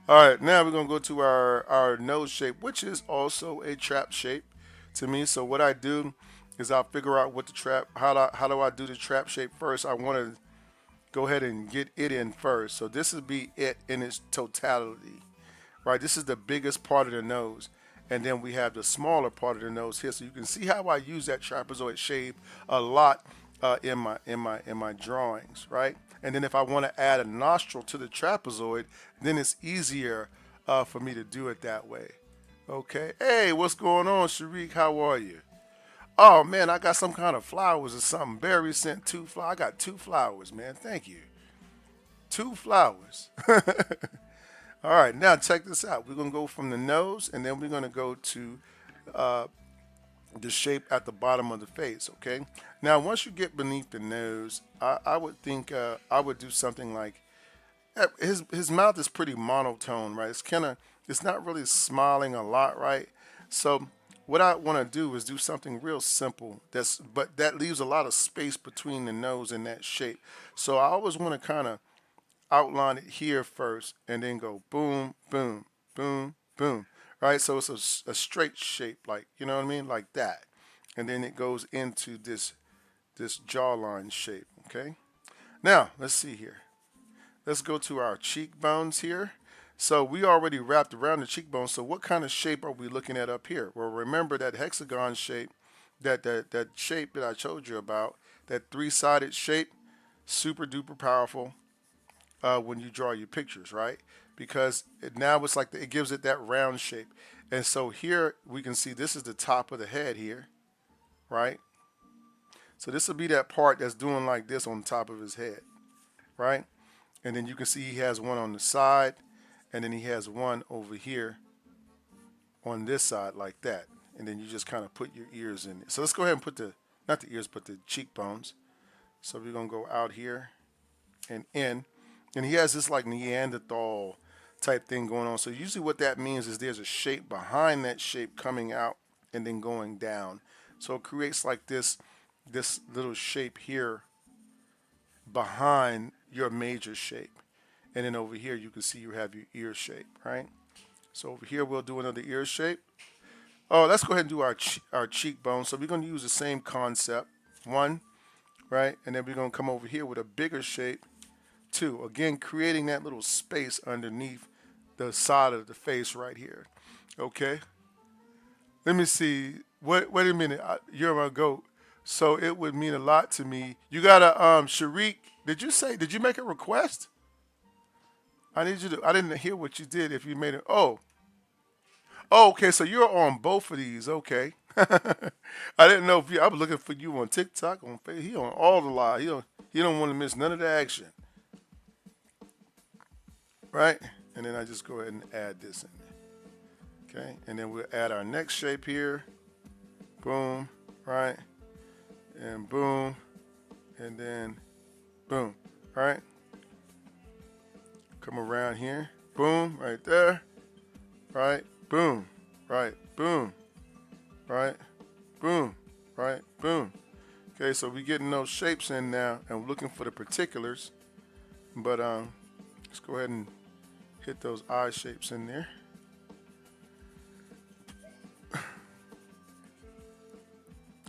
All right, now we're gonna go to our nose shape, which is also a trap shape to me. So what I do is I'll figure out what the trap, how do I do the trap shape first. I want to go ahead and get it in first. So this would be it in its totality, right? This is the biggest part of the nose, and then we have the smaller part of the nose here. So you can see how I use that trapezoid shape a lot in my drawings, right? And then if I want to add a nostril to the trapezoid, then it's easier for me to do it that way. Okay. Hey, what's going on, Sharik? How are you? Oh man, I got some kind of flowers or something. Barry sent two flowers. I got two flowers, man. Thank you. Two flowers. All right, now check this out. We're gonna go from the nose, and then we're gonna go to uh, the shape at the bottom of the face. Okay. Now, once you get beneath the nose, I would think I would do something like his mouth is pretty monotone, right? It's not really smiling a lot, right? So what I want to do is do something real simple. But that leaves a lot of space between the nose and that shape. So I always want to kind of outline it here first, and then go boom, boom, boom, boom, right? So it's a straight shape, like you know what I mean, like that, and then it goes into this jawline shape. Okay. Now let's see here. Let's go to our cheekbones here. So we already wrapped around the cheekbones. So what kind of shape are we looking at up here? Well, remember that hexagon shape, that shape that I told you about, that three-sided shape, super duper powerful when you draw your pictures, right? Because now it's like it gives it that round shape. And so here we can see this is the top of the head here, right? So this will be that part that's doing like this on top of his head, right? And then you can see he has one on the side, and then he has one over here on this side like that. And then you just kind of put your ears in it. So let's go ahead and put the, not the ears, but the cheekbones. So we're going to go out here and in. And he has this like Neanderthal type thing going on. So usually what that means is there's a shape behind that shape coming out and then going down. So it creates like this little shape here behind your major shape. And then over here you can see you have your ear shape, right? So over here we'll do another ear shape. Oh, let's go ahead and do our cheekbone. So we're going to use the same concept. One, right? And then we're going to come over here with a bigger shape. Two, again, creating that little space underneath the side of the face right here. Okay? Let me see. Wait a minute. You're my goat. So it would mean a lot to me. You got a, Sharik, did you make a request? I need you to, I didn't hear what you did if you made it. Oh, okay, so you're on both of these. Okay. I didn't know if you, I was looking for you on TikTok, on Facebook. He on all the live. He don't want to miss none of the action. Right? And then I just go ahead and add this in there. Okay? And then we'll add our next shape here. Boom. Right? And boom. And then boom. Right? Come around here. Boom. Right there. Right? Boom. Right? Boom. Right? Boom. Right? Boom. Okay, so we're getting those shapes in now, and we're looking for the particulars. But let's go ahead and hit those eye shapes in there.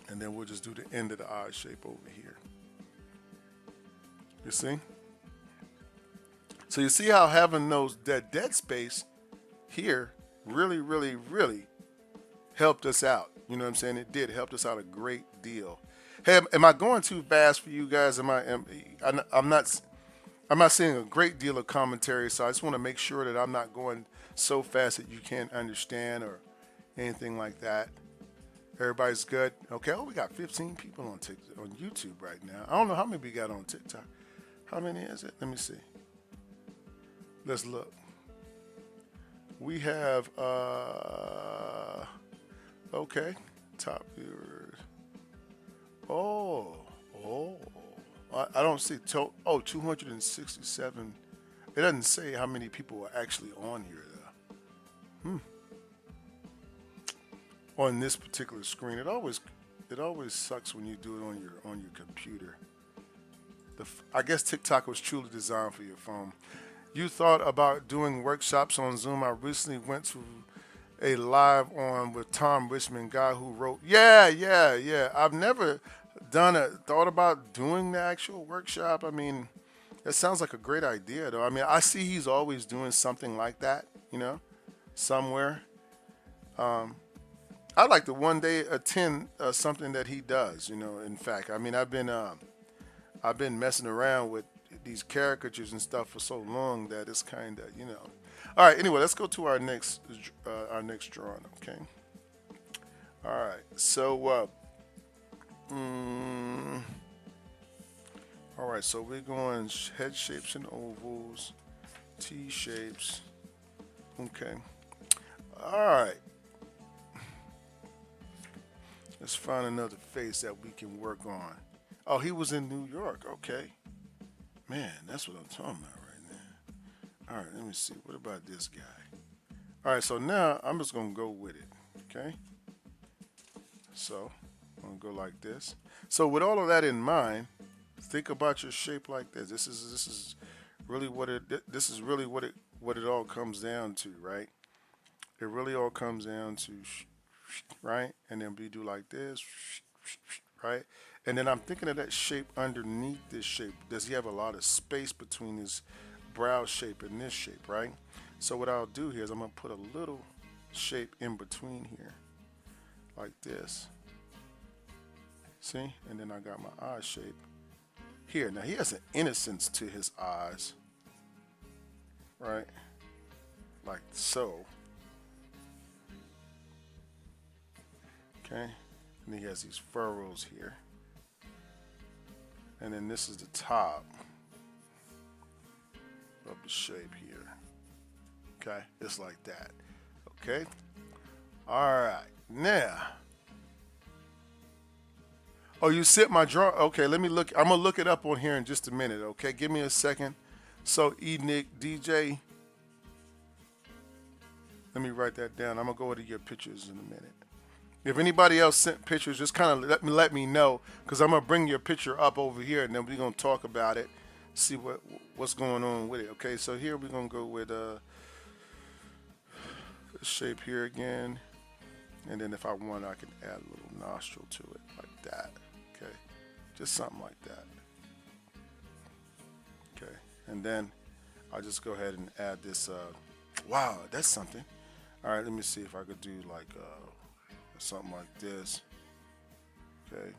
And then we'll just do the end of the eye shape over here. You see? So you see how having that dead space here really, really, really helped us out. You know what I'm saying? It did help us out a great deal. Hey, am I going too fast for you guys? I'm not seeing a great deal of commentary, so I just want to make sure that I'm not going so fast that you can't understand or anything like that. Everybody's good? Okay, we got 15 people on YouTube right now. I don't know how many we got on TikTok. How many is it? Let me see. Let's look. We have, okay, top viewers. Oh. I don't see, 267. It doesn't say how many people are actually on here, though. On this particular screen, it always sucks when you do it on your computer. I guess TikTok was truly designed for your phone. You thought about doing workshops on Zoom? I recently went to a live on with Tom Richmond, guy who wrote. Yeah. I've never thought about doing the actual workshop. I mean, that sounds like a great idea, though. I mean, I see he's always doing something like that, somewhere. I'd like to one day attend something that he does, In fact, I mean, I've been messing around with these caricatures and stuff for so long that it's kind of, All right, anyway, let's go to our next drawing, okay? All right, so, all right, so we're going head shapes and ovals, T shapes, okay. All right. Let's find another face that we can work on. Oh, he was in New York, okay. Man, that's what I'm talking about right now. All right, let me see. What about this guy? All right, so now I'm just going to go with it, okay? So I'm going to go like this. So with all of that in mind, think about your shape like this. This is really what it all comes down to, right? It really all comes down to, right? And then we do like this, right? And then I'm thinking of that shape underneath this shape. Does he have a lot of space between his brow shape and this shape, right? So what I'll do here is I'm going to put a little shape in between here, like this. See? And then I got my eye shape here. Now he has an innocence to his eyes, right? Like so. Okay. And he has these furrows here. And then this is the top of the shape here. Okay, it's like that. Okay. All right. Now. Oh, you sent my drawing. Okay, let me look. I'm gonna look it up on here in just a minute. Okay, give me a second. So, Nick DJ. Let me write that down. I'm gonna go to your pictures in a minute. If anybody else sent pictures, just kind of let me know, because I'm gonna bring your picture up over here, and then we're gonna talk about it, see what's going on with it. Okay, so here we're gonna go with the shape here again, and then if I want, I can add a little nostril to it like that. Okay, just something like that. Okay, and then I'll just go ahead and add this. Wow, that's something. All right, let me see if I could do like something like this. Okay,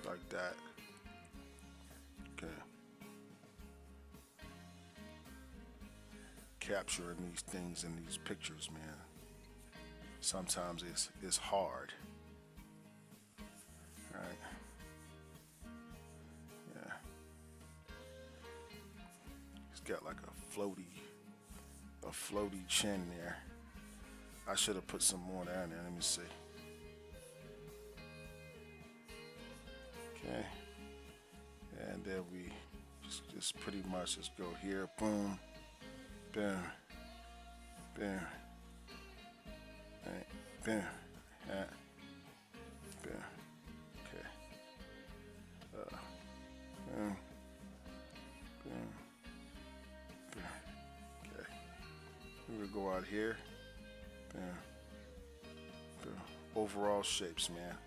like that. Okay, capturing these things in these pictures, man. Sometimes it's hard. All right. Yeah. He's got like a floaty chin there. I should have put some more down there. Let me see. Okay. And then we just pretty much just go here. Boom. Boom. Boom. Right. Boom. Yeah. Boom. Okay. Boom. Boom. Boom. Okay. We will go out here. Boom. Boom. Overall shapes, man.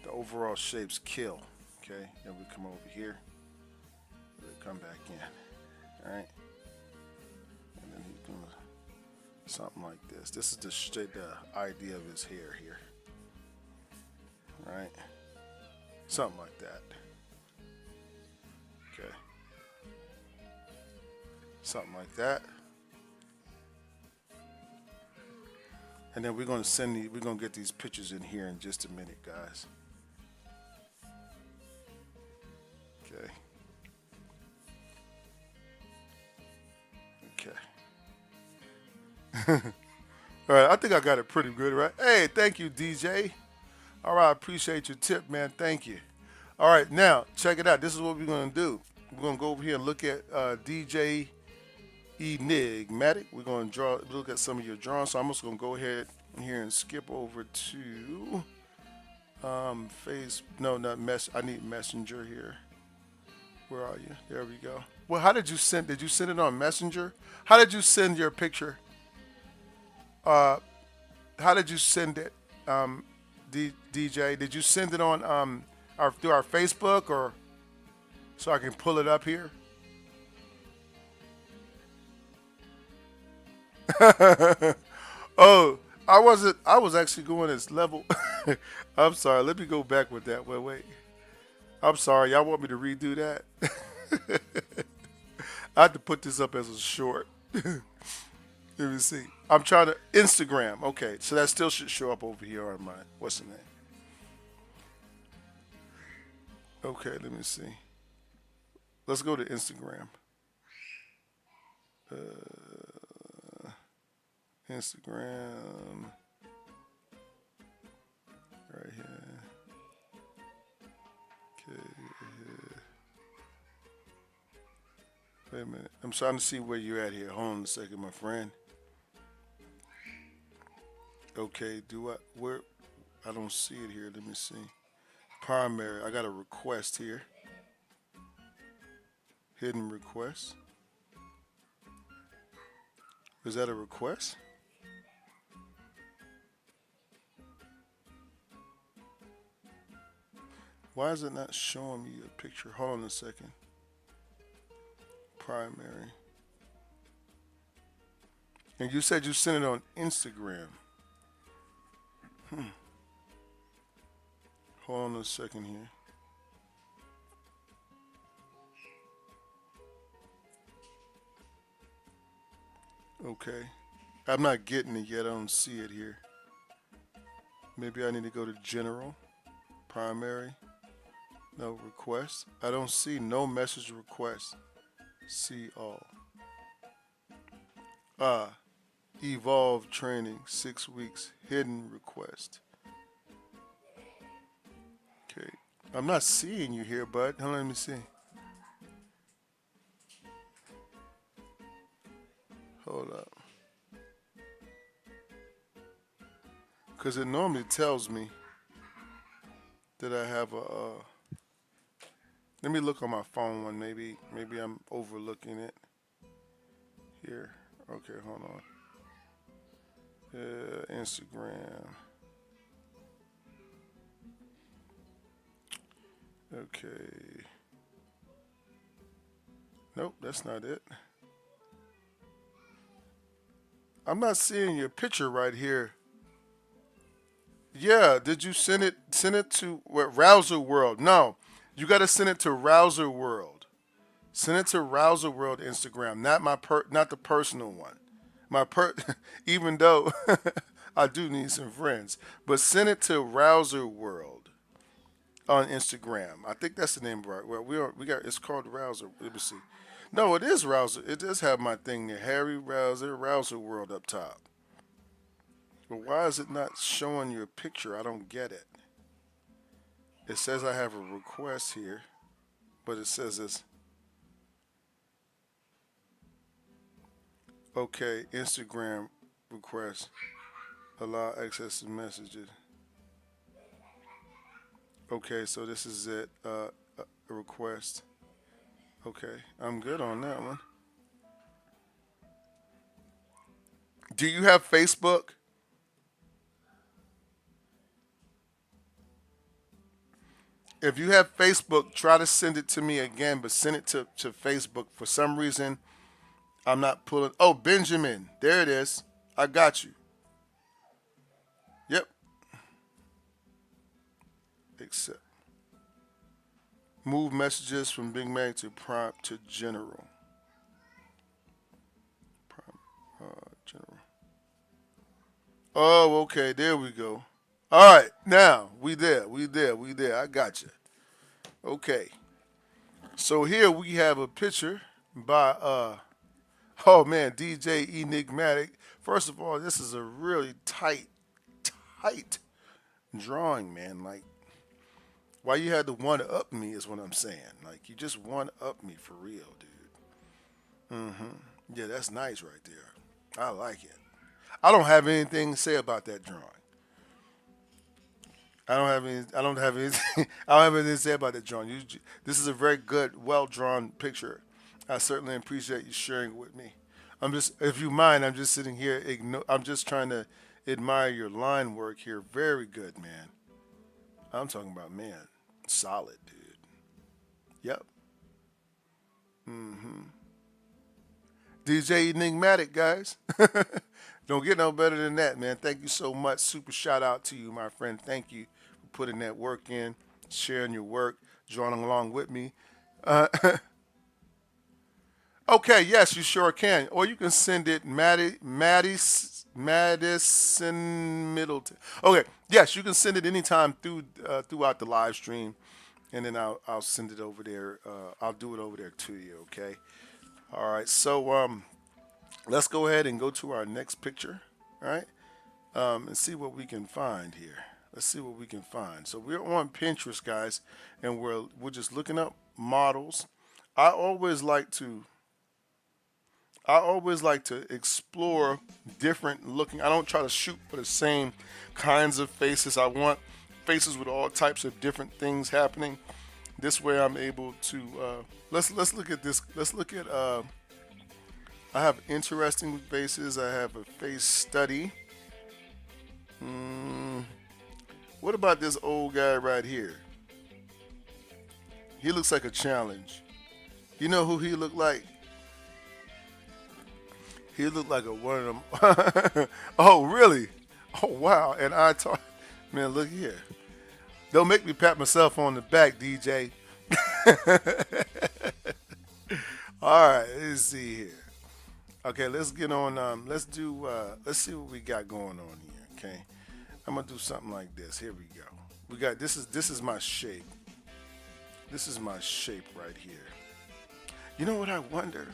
The overall shapes kill. Okay. Then we come over here. We come back in. All right. And then he's gonna something like this. This is the idea of his hair here. Right? Something like that. Okay. Something like that. And then we're gonna get these pictures in here in just a minute, guys. Okay. Okay. All right, I think I got it pretty good, right? Hey, thank you, DJ. All right, I appreciate your tip, man. Thank you. All right, now check it out. This is what we're gonna do. We're gonna go over here and look at DJ Enigmatic. We're gonna look at some of your drawings. So I'm just gonna go ahead here and skip over to I need Messenger here. Where are you? There we go. Well, how did you send? Did you send it on Messenger? How did you send your picture? How did you send it, DJ? Did you send it on through our Facebook, or so I can pull it up here? Oh, I wasn't. I was actually going as level. I'm sorry. Let me go back with that. Wait. I'm sorry. Y'all want me to redo that? I had to put this up as a short. Let me see. I'm trying to Instagram. Okay, so that still should show up over here on my what's the name? Okay, let me see. Let's go to Instagram. Instagram. Right here. Okay. Wait a minute. I'm trying to see where you're at here. Hold on a second, my friend. Okay, where? I don't see it here. Let me see. Primary. I got a request here. Hidden request. Is that a request? Why is it not showing me a picture? Hold on a second. Primary. And you said you sent it on Instagram. Hold on a second here. Okay. I'm not getting it yet. I don't see it here. Maybe I need to go to general, primary, no request. I don't see no message request. See all. Ah, evolve training, 6 weeks, hidden request. Okay. I'm not seeing you here, bud. Hold on, let me see. Hold up. Because it normally tells me that I have a. Let me look on my phone one. Maybe I'm overlooking it here. Okay, hold on. Instagram. Okay. Nope, that's not it. I'm not seeing your picture right here. Yeah, did you send it to what Rouser World? No. You got to send it to Rouser World. Send it to Rouser World Instagram, not the personal one. My per Even though I do need some friends, but send it to Rouser World on Instagram. I think that's the name of it. Well, we got it's called Rouser. Let me see. No, it is Rouser. It does have my thing there. Harry Rouser World up top. But why is it not showing your picture? I don't get it. It says I have a request here, but it says it's okay. Instagram request allow access to messages. Okay, so this is it. A request. Okay, I'm good on that one. Do you have Facebook? If you have Facebook, try to send it to me again, but send it to Facebook. For some reason, I'm not pulling. Oh, Benjamin. There it is. I got you. Yep. Accept. Move messages from Big Mac to prompt to general. Prompt, general. Oh, okay. There we go. All right. Now, we there. We there. We there. I got you. Okay. So here we have a picture by oh man, DJ Enigmatic. First of all, this is a really tight drawing, man. Like, why you had to one up me is what I'm saying. Like, you just one up me for real, dude. Yeah, that's nice right there. I like it. I don't have anything to say about that drawing. I don't have any. I don't have anything. I don't have anything to say about that drawing. This is a very good, well drawn picture. I certainly appreciate you sharing it with me. I'm just, if you mind, I'm just sitting here. I'm just trying to admire your line work here. Very good, man. I'm talking about man, solid, dude. Yep. DJ Enigmatic, guys. Don't get no better than that, man. Thank you so much. Super shout out to you, my friend. Thank you for putting that work in, sharing your work, drawing along with me. Uh, okay, yes, you sure can. Or you can send it Madison Middleton. Okay, yes, you can send it anytime throughout the live stream, and then I'll send it over there. I'll do it over there to you. Okay. All right. So let's go ahead and go to our next picture. All right. And see what we can find here. Let's see what we can find. So we're on Pinterest, guys, and we're just looking up models. I always like to I always like to explore different looking. I don't try to shoot for the same kinds of faces. I want faces with all types of different things happening. This way, I'm able to. Let's look at this. Let's look at. I have interesting faces. I have a face study. Mm, what about this old guy right here? He looks like a challenge. You know who he looked like? He looked like a one of them. Oh, really? Oh, wow. And I thought, man, look here. Don't make me pat myself on the back, DJ. All right, let's see here. Okay, let's get on. Let's do. Let's see what we got going on here. Okay. I'm gonna do something like this. Here we go. We got this is my shape. This is my shape right here. You know what I wonder?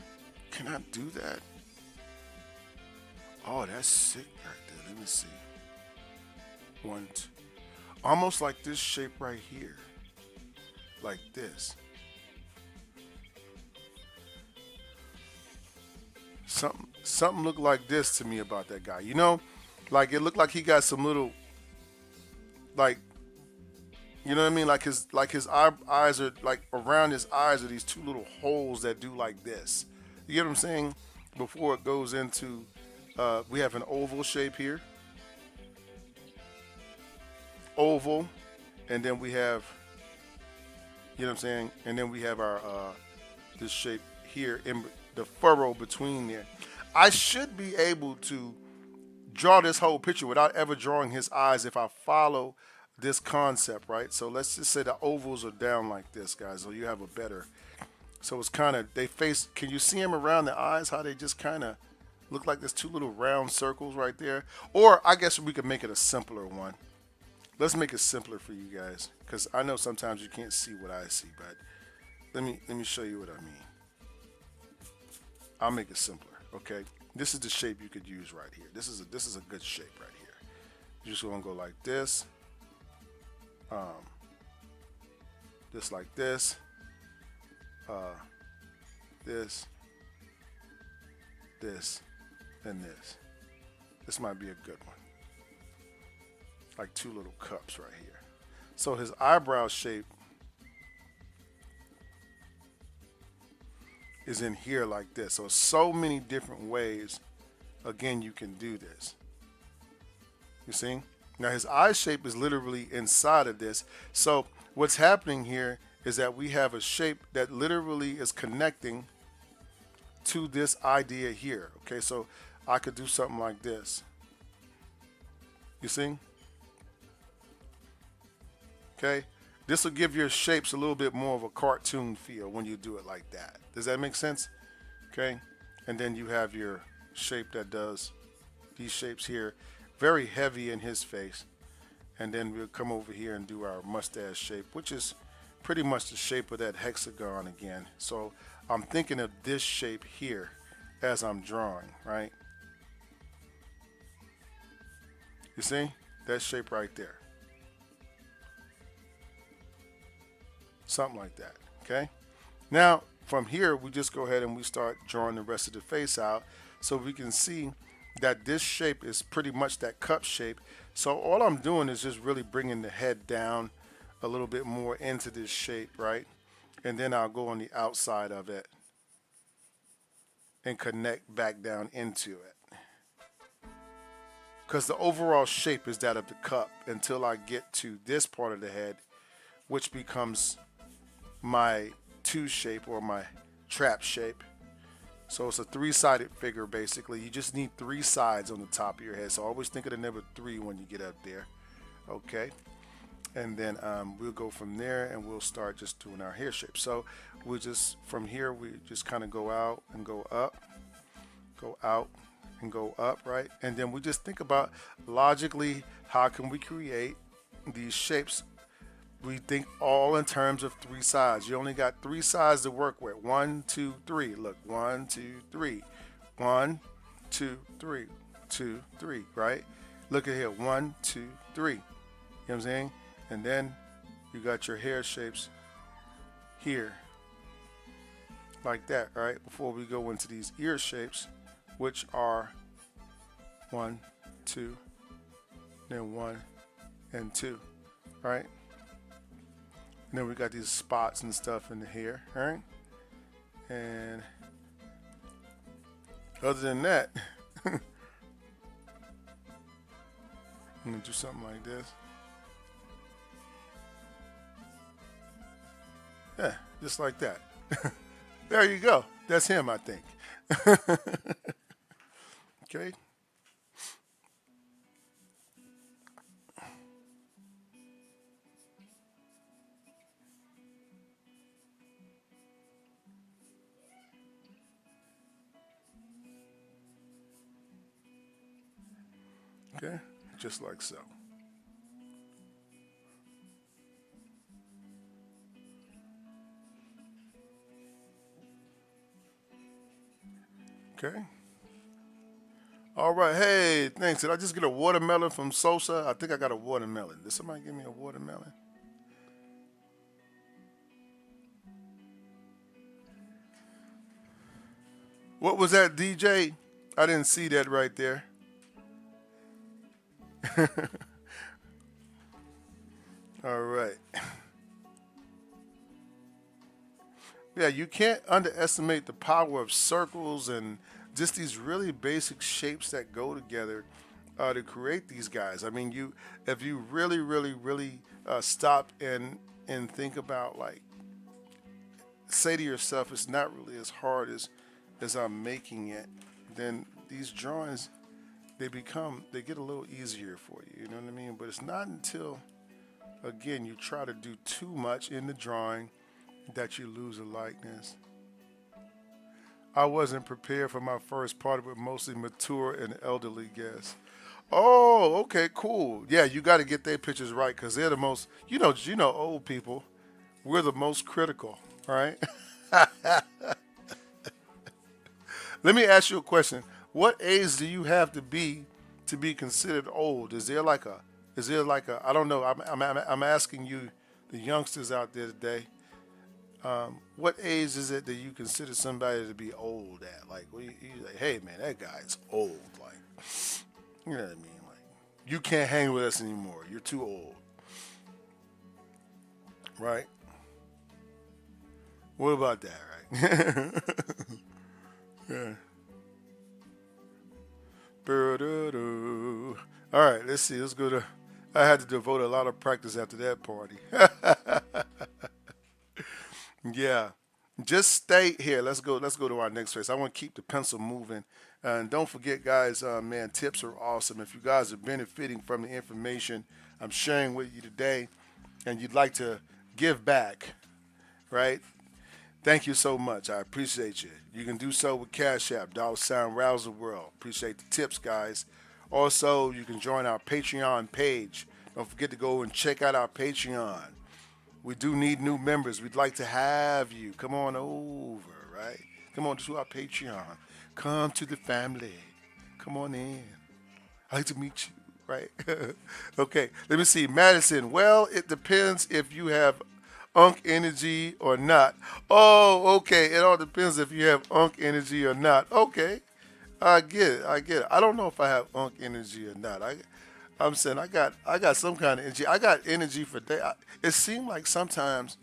Can I do that? Oh, that's sick right there. Let me see. One, two. Almost like this shape right here. Like this. Something looked like this to me about that guy. You know, like it looked like he got some little, like, you know what I mean? Like his eyes are like around his eyes are these two little holes that do like this. You get what I'm saying? Before it goes into, we have an oval shape here, oval, and then we have, you know what I'm saying? And then we have our this shape here in the furrow between there. I should be able to draw this whole picture without ever drawing his eyes if I follow this concept, right? So let's just say the ovals are down like this, guys, so you have a better. So it's kind of, they face, can you see them around the eyes, how they just kind of look like there's two little round circles right there? Or I guess we could make it a simpler one. Let's make it simpler for you guys, because I know sometimes you can't see what I see, but let me show you what I mean. I'll make it simpler, okay? This is the shape you could use right here. This is a good shape right here. You're just gonna go like this, just like this, this, this, and this. This might be a good one. Like two little cups right here. So his eyebrow shape is in here like this. So many different ways, again, you can do this. You see? Now his eye shape is literally inside of this. So what's happening here is that we have a shape that literally is connecting to this idea here. Okay, so I could do something like this. You see? Okay, this will give your shapes a little bit more of a cartoon feel when you do it like that. Does that make sense? Okay, and then you have your shape that does these shapes here, very heavy in his face, and then we'll come over here and do our mustache shape, which is pretty much the shape of that hexagon again. So I'm thinking of this shape here as I'm drawing, right? You see that shape right there? Something like that, okay? Now, from here, we just go ahead and we start drawing the rest of the face out so we can see that this shape is pretty much that cup shape. So all I'm doing is just really bringing the head down a little bit more into this shape, right? And then I'll go on the outside of it and connect back down into it. Because the overall shape is that of the cup until I get to this part of the head, which becomes my two shape or my trap shape. So it's a three-sided figure basically. You just need three sides on the top of your head. So always think of the number 3 when you get up there. Okay. And then we'll go from there and we'll start just doing our hair shape. So we'll just, from here, we just kind of go out and go up, go out and go up, right? And then we just think about logically, how can we create these shapes? We think all in terms of 3 sides. You only got 3 sides to work with. 1, 2, 3. Look, 1, 2, 3. 1, 2, 3. 2, 3, right? Look at here. 1, 2, 3. You know what I'm saying? And then you got your hair shapes here. Like that, right? Before we go into these ear shapes, which are 1, 2, then 1 and 2, right? And then we got these spots and stuff in the hair, all right? And other than that, I'm gonna do something like this. Yeah, just like that. There you go. That's him, I think. Okay. Okay, just like so. Okay. All right. Hey, thanks. Did I just get a watermelon from Sosa? I think I got a watermelon. Did somebody give me a watermelon? What was that, DJ? I didn't see that right there. All right. Yeah, you can't underestimate the power of circles and just these really basic shapes that go together to create these guys. I mean, if you really, really, really stop and think about like say to yourself, it's not really as hard as I'm making it. Then these drawings they get a little easier for you. You know what I mean? But it's not until again you try to do too much in the drawing that you lose a likeness. I wasn't prepared for my first party with mostly mature and elderly guests. Oh, okay, cool. Yeah, you got to get their pictures right because they're the most. Old people. We're the most critical, right? Let me ask you a question. What age do you have to be considered old? Is there like a, I don't know. I'm asking you, the youngsters out there today. What age is it that you consider somebody to be old at? Like, you like, hey man, that guy's old. Like, you know what I mean? Like, you can't hang with us anymore. You're too old, right? What about that, right? Yeah. All right, let's see. Let's go to. I had to devote a lot of practice after that party. Yeah. Just stay here. Let's go. Let's go to our next phase. I want to keep the pencil moving, and don't forget, guys. Man, tips are awesome. If you guys are benefiting from the information I'm sharing with you today, and you'd like to give back, right? Thank you so much. I appreciate you. You can do so with Cash App, $ Rouse the World. Appreciate the tips, guys. Also, you can join our Patreon page. Don't forget to go and check out our Patreon. We do need new members. We'd like to have you. Come on over, right? Come on to our Patreon. Come to the family. Come on in. I'd like to meet you, right? Okay, let me see. Madison, well, it depends if you have unk energy or not. Oh, okay. It all depends if you have unk energy or not. Okay. I get it. I get it. I don't know if I have unk energy or not. I'm saying I got some kind of energy. I got energy for day. It seems like sometimes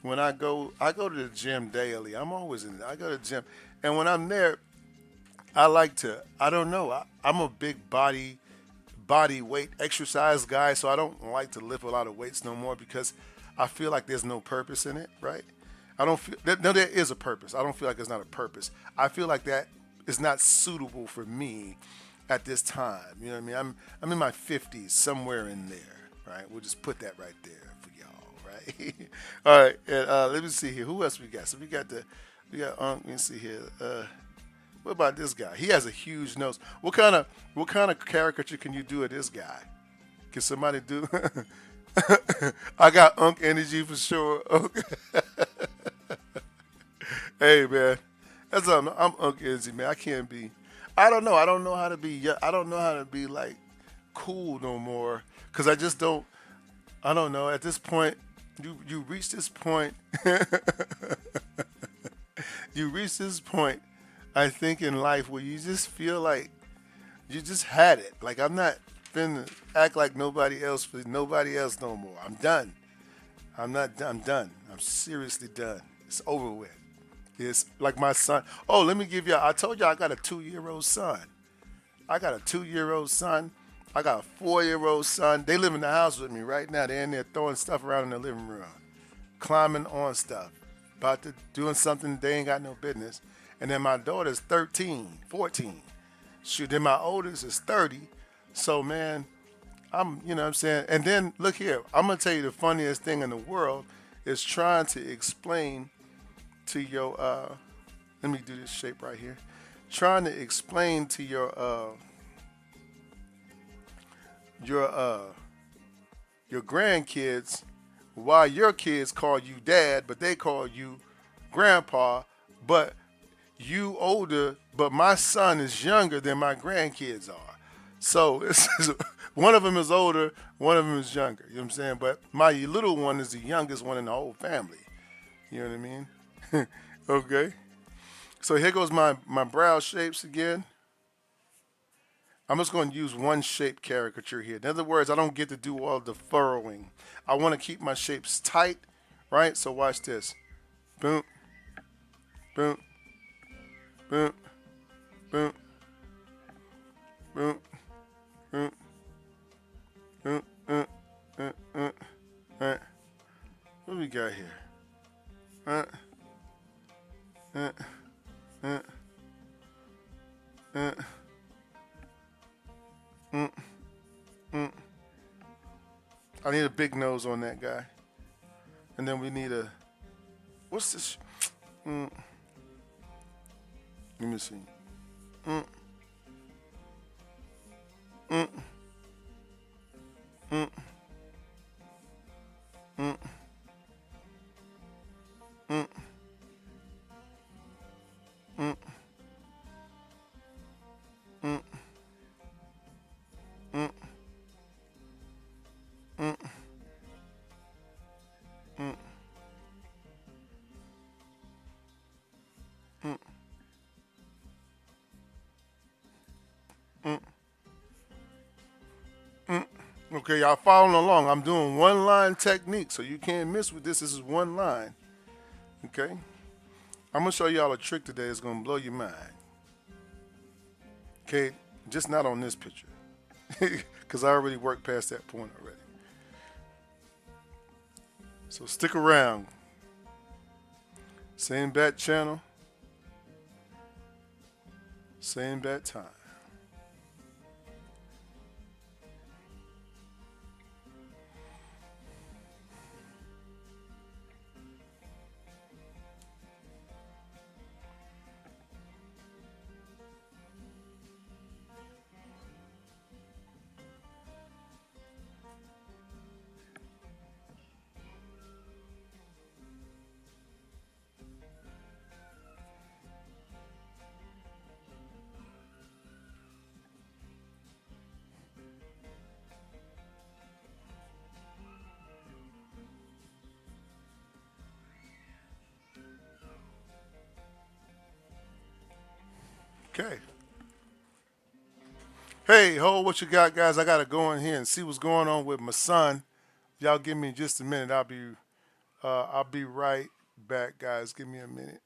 when I go to the gym daily. I'm always in. I go to the gym, and when I'm there, I like to. I don't know. I'm a big body weight exercise guy, so I don't like to lift a lot of weights no more because I feel like there's no purpose in it, right? I don't feel no, there is a purpose. I don't feel like there's not a purpose. I feel like that is not suitable for me at this time. You know what I mean? I'm in my 50s, somewhere in there, right? We'll just put that right there for y'all, right? All right, and let me see here. Who else we got? So we got let me see here. What about this guy? He has a huge nose. What kind of caricature can you do of this guy? Can somebody do? I got unk energy for sure. Okay. Hey man, that's I'm unk energy, man. I can't be. I don't know. I don't know how to be. I don't know how to be like cool no more. Cause I just don't. I don't know. At this point, you reach this point. You reach this point. I think in life where you just feel like you just had it. Like I'm not finna act like nobody else for nobody else no more. I'm done. I'm not done. I'm done. I'm seriously done. It's over with. It's like my son. Oh, let me give you. I told you I got a 2-year-old son. I got a 2-year-old son. I got a 4-year-old son. They live in the house with me right now. They're in there throwing stuff around in the living room, climbing on stuff, about to doing something they ain't got no business. And then my daughter's 13, 14. Shoot, then my oldest is 30. So man, you know what I'm saying? And then look here, I'm gonna tell you the funniest thing in the world is trying to explain to your let me do this shape right here. Trying to explain to your grandkids why your kids call you dad, but they call you grandpa, but you older, but my son is younger than my grandkids are. So one of them is older, one of them is younger. You know what I'm saying? But my little one is the youngest one in the whole family. You know what I mean? Okay. So here goes my brow shapes again. I'm just going to use one shape caricature here. In other words, I don't get to do all the furrowing. I want to keep my shapes tight, right? So watch this. Boom, boom, boom, boom, boom, boom, boom, boom, boom, boom. All right. What do we got here? Uh, uh, uh, uh, mm, mm. I need a big nose on that guy. And then we need a, what's this? Mm, let me see. Mm, mm, mm, mm, mm, mm, mm, mm, mm, mm, mm, mm, mm. Okay, y'all following along. I'm doing one line technique, so you can't miss with this. This is one line. Okay? I'm gonna show y'all a trick today that's gonna blow your mind. Okay, just not on this picture. Because I already worked past that point already. So stick around. Same bat channel, same bat time. Okay. Hey, ho, what you got, guys? I gotta go in here and see what's going on with my son. Y'all give me just a minute. I'll be right back, guys. Give me a minute.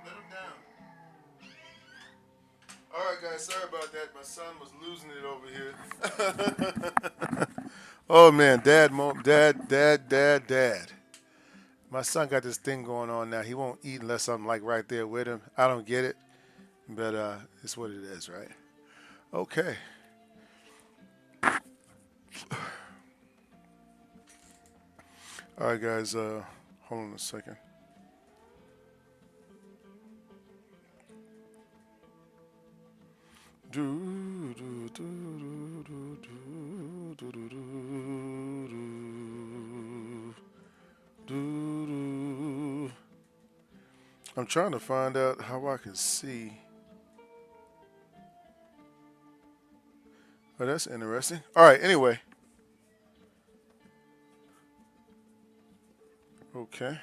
Let him down. All right, guys. Sorry about that. My son was losing it over here. Oh man, dad. My son got this thing going on now. He won't eat unless I'm like right there with him. I don't get it, but it's what it is, right? Okay. All right, guys. Hold on a second. Do, do, do, do, do, do, do, do, do, do. I'm trying to find out how I can see. Oh, that's interesting. All right, anyway. Okay.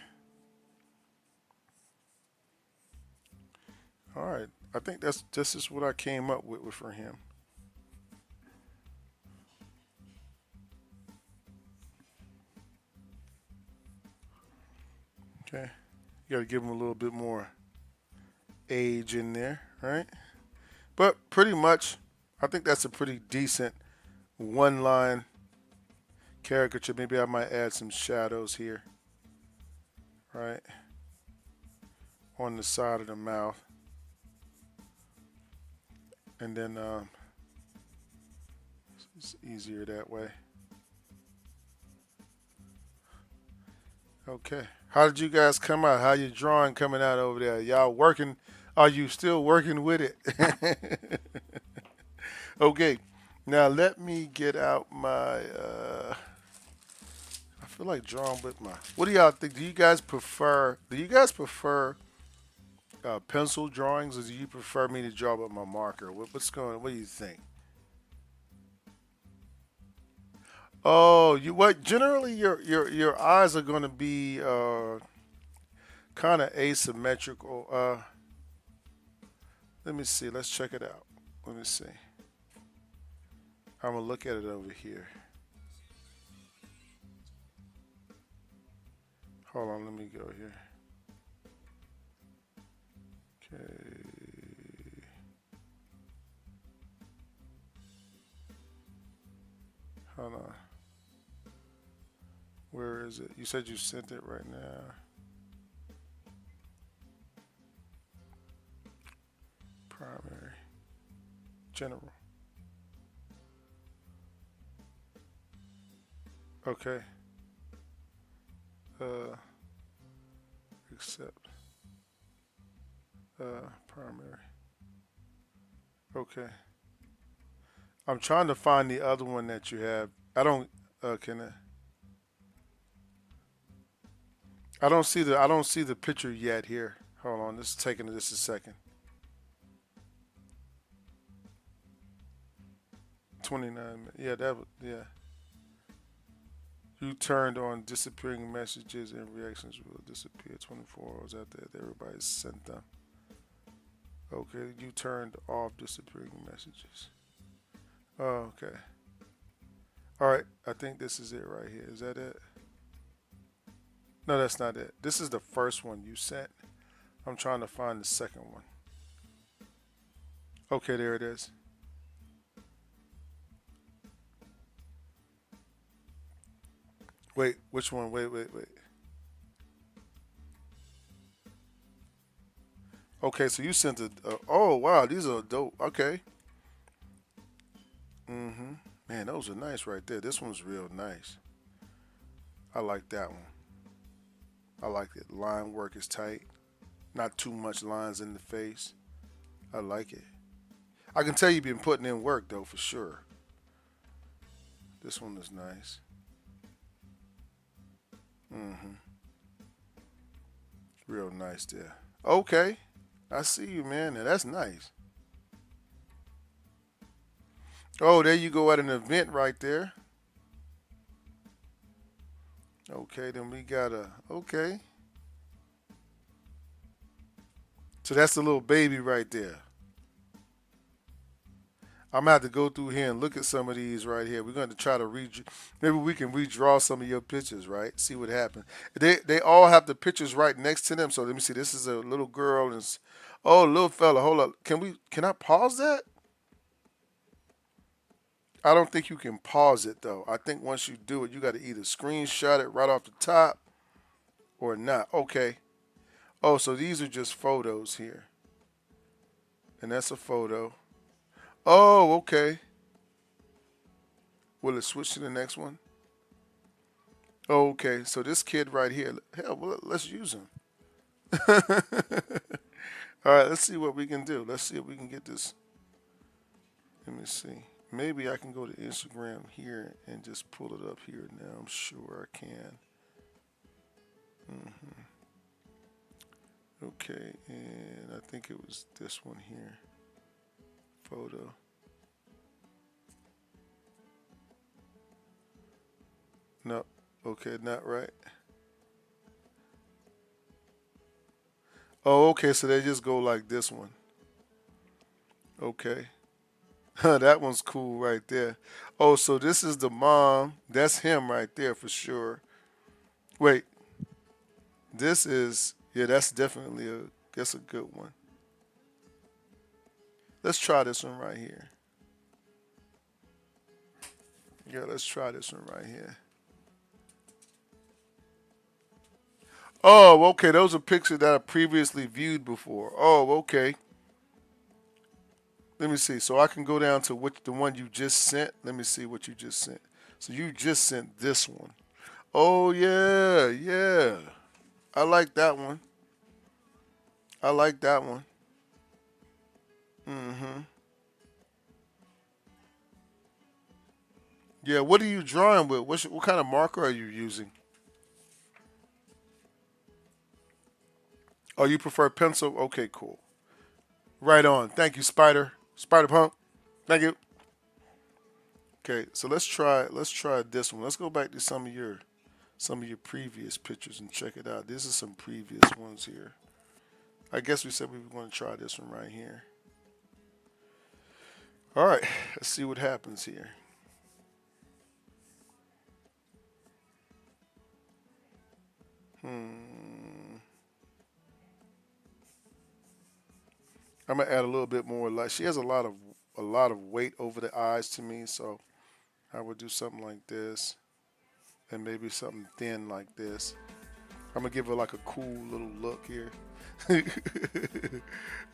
All right. I think this is what I came up with for him. Okay. You got to give him a little bit more age in there, right? But pretty much, I think that's a pretty decent one line caricature. Maybe I might add some shadows here, right? On the side of the mouth. And then it's easier that way. Okay. How did you guys come out? How you drawing coming out over there? Y'all working? Are you still working with it? Okay. Now let me get out my. I feel like drawing with my. What do y'all think? Do you guys prefer? Do you guys prefer pencil drawings, or do you prefer me to draw with my marker? What's going? What do you think? Oh, you what? Generally, your eyes are going to be kind of asymmetrical. Let me see. Let's check it out. Let me see. I'm gonna look at it over here. Hold on. Let me go here. Okay. Hold on. Where is it? You said you sent it right now. Primary. General. Okay. Accept. Primary. Okay. I'm trying to find the other one that you have. I don't. Can I don't see the. I don't see the picture yet here. Hold on. This is taking just a second. 29. Yeah, that. Yeah. You turned on disappearing messages and reactions will disappear 24 hours after everybody sent them. Okay, you turned off disappearing messages. Oh, okay. All right, I think this is it right here. Is that it? No, that's not it. This is the first one you sent. I'm trying to find the second one. Okay, there it is. Wait, which one? Wait, wait, wait. Okay, so you sent it. Oh, wow, these are dope. Okay. Mm-hmm. Man, those are nice right there. This one's real nice. I like that one. I like it. Line work is tight. Not too much lines in the face. I like it. I can tell you've been putting in work though, for sure. This one is nice. Mm-hmm. Real nice there. Okay. I see you, man. Now that's nice. Oh, there you go at an event right there. Okay, then we got a. Okay. So that's the little baby right there. I'm gonna have to go through here and look at some of these right here. We're going to try to read. Maybe we can redraw some of your pictures, right? See what happens. They all have the pictures right next to them. So let me see. This is a little girl and oh, little fella. Hold up. Can we? Can I pause that? I don't think you can pause it though. I think once you do it, you got to either screenshot it right off the top or not. Okay. Oh, so these are just photos here, and that's a photo. Oh, okay. Will it switch to the next one? Oh, okay. So this kid right here, hell, well, let's use him. All right, let's see what we can do. Let's see if we can get this. Let me see. Maybe I can go to Instagram here and just pull it up here now. I'm sure I can. Okay, and I think it was this one here. Photo. No, okay, not right. Oh, okay, so they just go like this one. Okay. That one's cool right there. Oh, so this is the mom. That's him right there for sure. Wait, this is, yeah, that's definitely that's a good one. Let's try this one right here. Yeah, let's try this one right here. Oh, okay, those are pictures that I previously viewed before. Oh, okay. Let me see. So I can go down to which the one you just sent. Let me see what you just sent. So you just sent this one. Oh yeah, yeah. I like that one. I like that one. Mm-hmm. Yeah. What are you drawing with? What kind of marker are you using? Oh, you prefer pencil? Okay, cool. Right on. Thank you, Spider. Spider Punk. Thank you. Okay, so let's try this one. Let's go back to some of your previous pictures and check it out. This is some previous ones here. I guess we said we were going to try this one right here. All right, let's see what happens here. Hmm. I'm gonna add a little bit more light. She has a lot of weight over the eyes to me, so I would do something like this, and maybe something thin like this. I'm gonna give her like a cool little look here. Then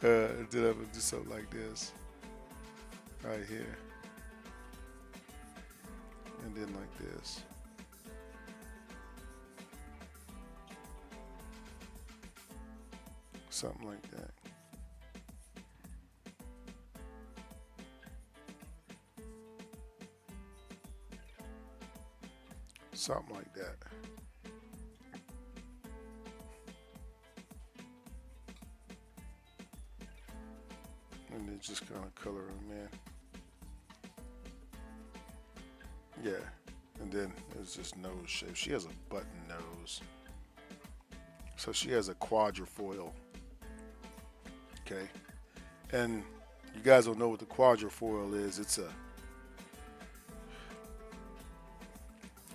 I'm gonna do something like this right here, and then like this. Something like that. Something like that. And then just kind of color them in. Yeah. And then it's just nose shape. She has a button nose. So she has a quadrifoil. Okay. And you guys don't know what the quadrifoil is.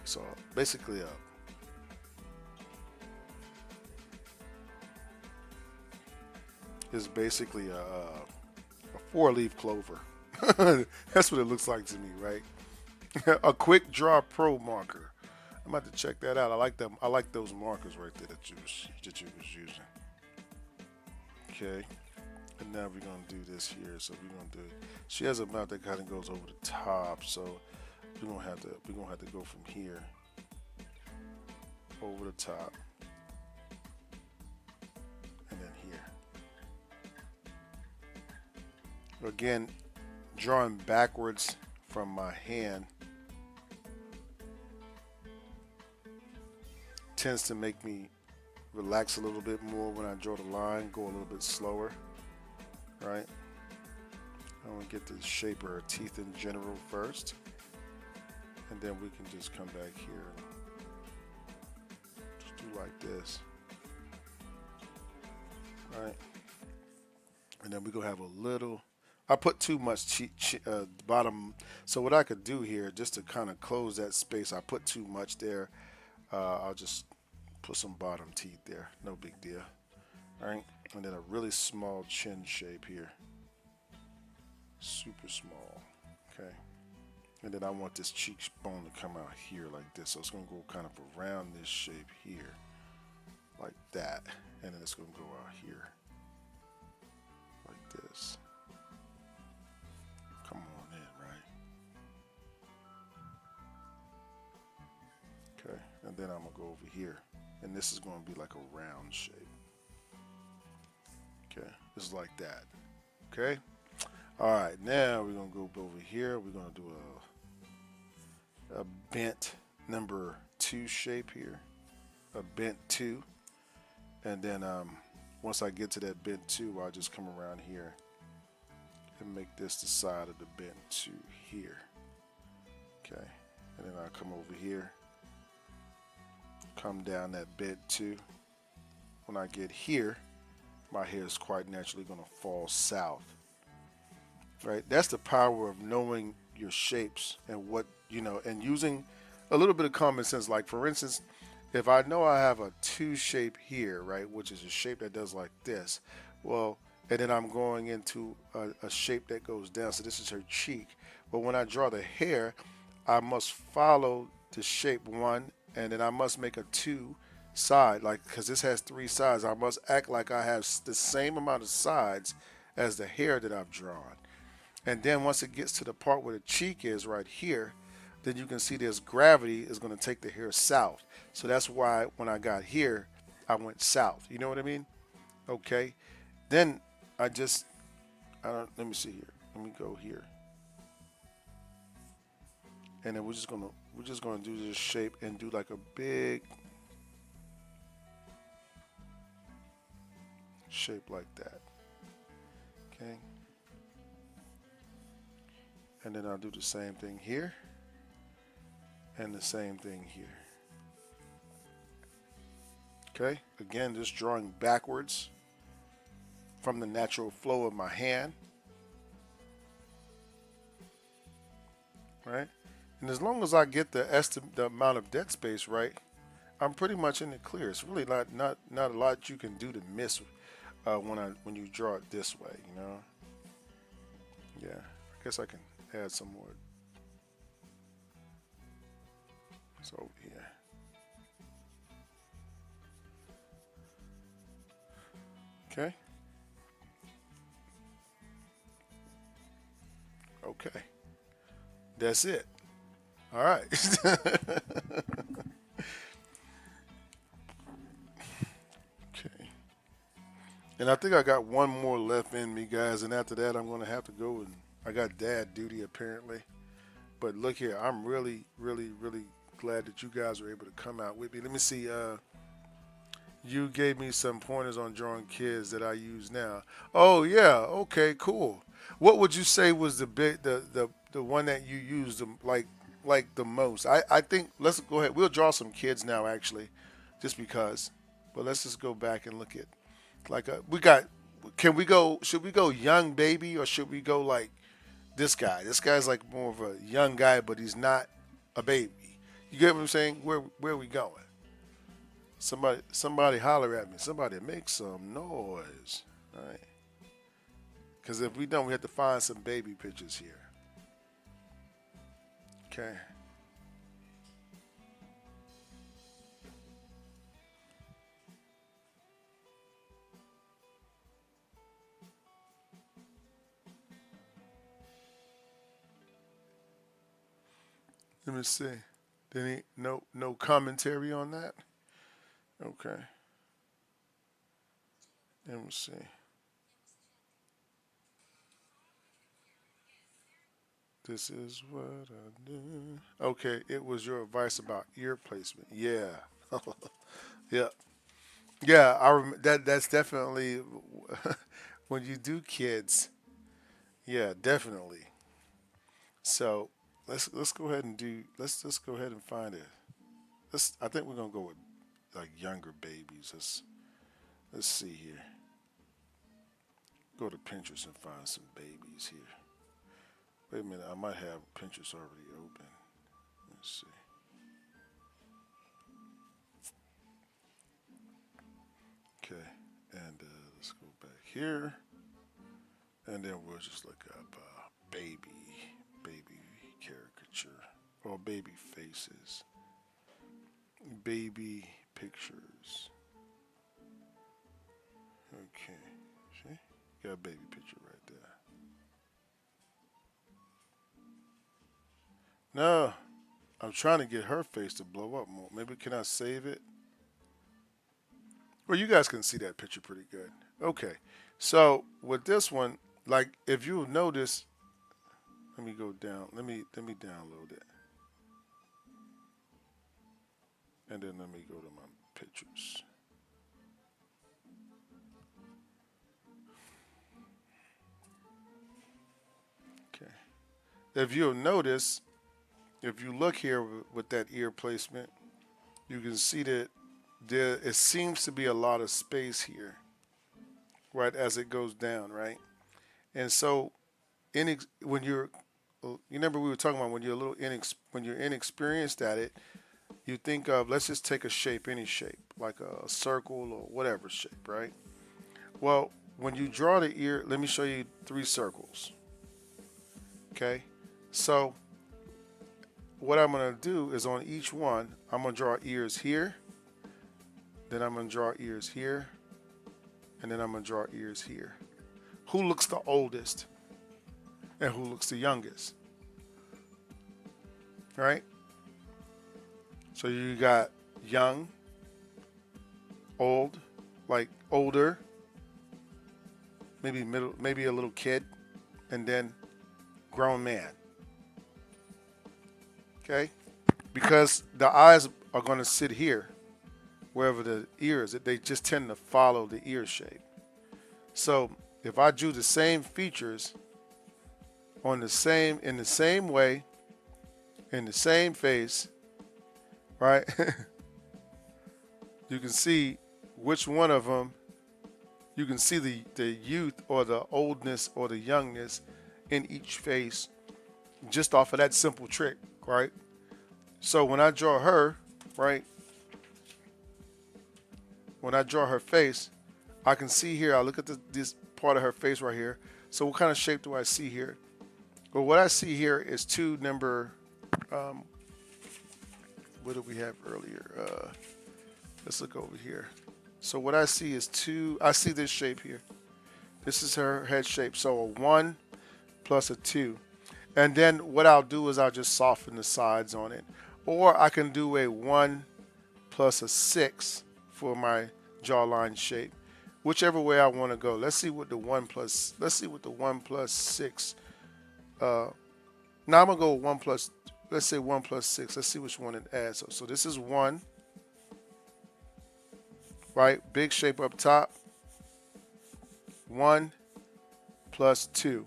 So basically a four-leaf clover. That's what it looks like to me, right? A quick draw pro marker. I'm about to check that out. I like them. I like those markers right there that you was using. Okay. And now we're gonna do this here. So we're gonna do. She has a mouth that kind of goes over the top. So we're gonna have to go from here over the top and then here. Again, drawing backwards from my hand tends to make me relax a little bit more when I draw the line, go a little bit slower, right? I want to get the shape of her teeth in general first, and then we can just come back here and just do like this, right? And then we're gonna have a little. I put too much bottom. So what I could do here, just to kind of close that space, I put too much there. I'll just put some bottom teeth there. No big deal. All right. And then a really small chin shape here. Super small. Okay. And then I want this cheekbone to come out here like this. So it's going to go kind of around this shape here. Like that. And then it's going to go out here. Like this. Come on in, right? Okay. And then I'm going to go over here. And this is going to be like a round shape. Okay. Just like that. Okay. All right, now we're gonna go over here. We're gonna do a bent number two shape here, a bent two, and then once I get to that bent two, I'll just come around here and make this the side of the bent two here. Okay, and then I'll come over here, come down that bent two. When I get here, my hair is quite naturally gonna fall south. Right? That's the power of knowing your shapes and what, and using a little bit of common sense. Like, for instance, if I know I have a two shape here, right, which is a shape that does like this, well, and then I'm going into a shape that goes down. So this is her cheek. But when I draw the hair, I must follow the shape one, and then I must make a two side, like, because this has three sides. I must act like I have the same amount of sides as the hair that I've drawn. And then once it gets to the part where the cheek is right here, then you can see this gravity is going to take the hair south. So that's why when I got here, I went south. You know what I mean? Okay. Then I just, let me see here. Let me go here. And then we're just gonna do this shape and do like a big shape like that. Okay. And then I'll do the same thing here and the same thing here. Okay, again, just drawing backwards from the natural flow of my hand. Right? And as long as I get the amount of dead space right, I'm pretty much in the clear. It's really not a lot you can do to miss when you draw it this way, Yeah, I guess I can add some more. So here. Okay. Okay. That's it. All right. Okay. And I think I got one more left in me, guys. And after that, I'm going to have to go and I got dad duty apparently. But look here, I'm really, really, really glad that you guys were able to come out with me. Let me see. You gave me some pointers on drawing kids that I use now. Oh yeah, okay, cool. What would you say was the big the one that you used like the most? I think let's go ahead. We'll draw some kids now actually, just because. But let's just go back and look at like we got. Can we go? Should we go young baby or should we go like this guy? This guy's like more of a young guy, but he's not a baby. You get what I'm saying? Where are we going? Somebody holler at me. Somebody make some noise. All right. Because if we don't, we have to find some baby pictures here. Okay. Let me see. Any no commentary on that? Okay. Let me see. This is what I do. Okay, it was your advice about ear placement. Yeah. Yeah. Yeah, that's definitely when you do kids. Yeah, definitely. So let's go ahead and do let's just go ahead and find it. I think we're gonna go with like younger babies. Let's see here. Go to Pinterest and find some babies here. Wait a minute, I might have Pinterest already open. Let's see. Okay, and let's go back here, and then we'll just look up baby caricature, or baby faces, baby pictures. Okay, see, got a baby picture right there. No, I'm trying to get her face to blow up more. Maybe can I save it? Well, you guys can see that picture pretty good. Okay, so with this one, like if you notice, let me go down. Let me download it, and then let me go to my pictures. Okay. If you'll notice, if you look here with that ear placement, you can see that there it seems to be a lot of space here, right, as it goes down, right? And so, when you're, you remember we were talking about when you're a little when you're inexperienced at it, you think of, let's just take a shape, any shape, like a circle or whatever shape, right? Well, when you draw the ear, let me show you three circles. Okay, so what I'm gonna do is on each one, I'm gonna draw ears here, then I'm gonna draw ears here, and then I'm gonna draw ears here. Who looks the oldest and who looks the youngest? Right? So you got young, old, like older, maybe middle, maybe a little kid, and then grown man. Okay? Because the eyes are going to sit here, wherever the ear is. They just tend to follow the ear shape. So if I drew the same features in the same way, in the same face, right? You can see which one of them, you can see the youth or the oldness or the youngness in each face just off of that simple trick, right? So when I draw her, right, when I draw her face, I can see here, I look at this part of her face right here. So what kind of shape do I see here? Well, what I see here is two number, what did we have earlier? Let's look over here. So what I see is I see this shape here. This is her head shape. So a 1 plus a 2. And then what I'll do is I'll just soften the sides on it. Or I can do a 1 plus a 6 for my jawline shape. Whichever way I want to go. Let's see what the 1 plus 6. Now I'm going to go 1 plus, let's say 1 plus 6. Let's see which one it adds. So this is 1. Right? Big shape up top. 1 plus 2.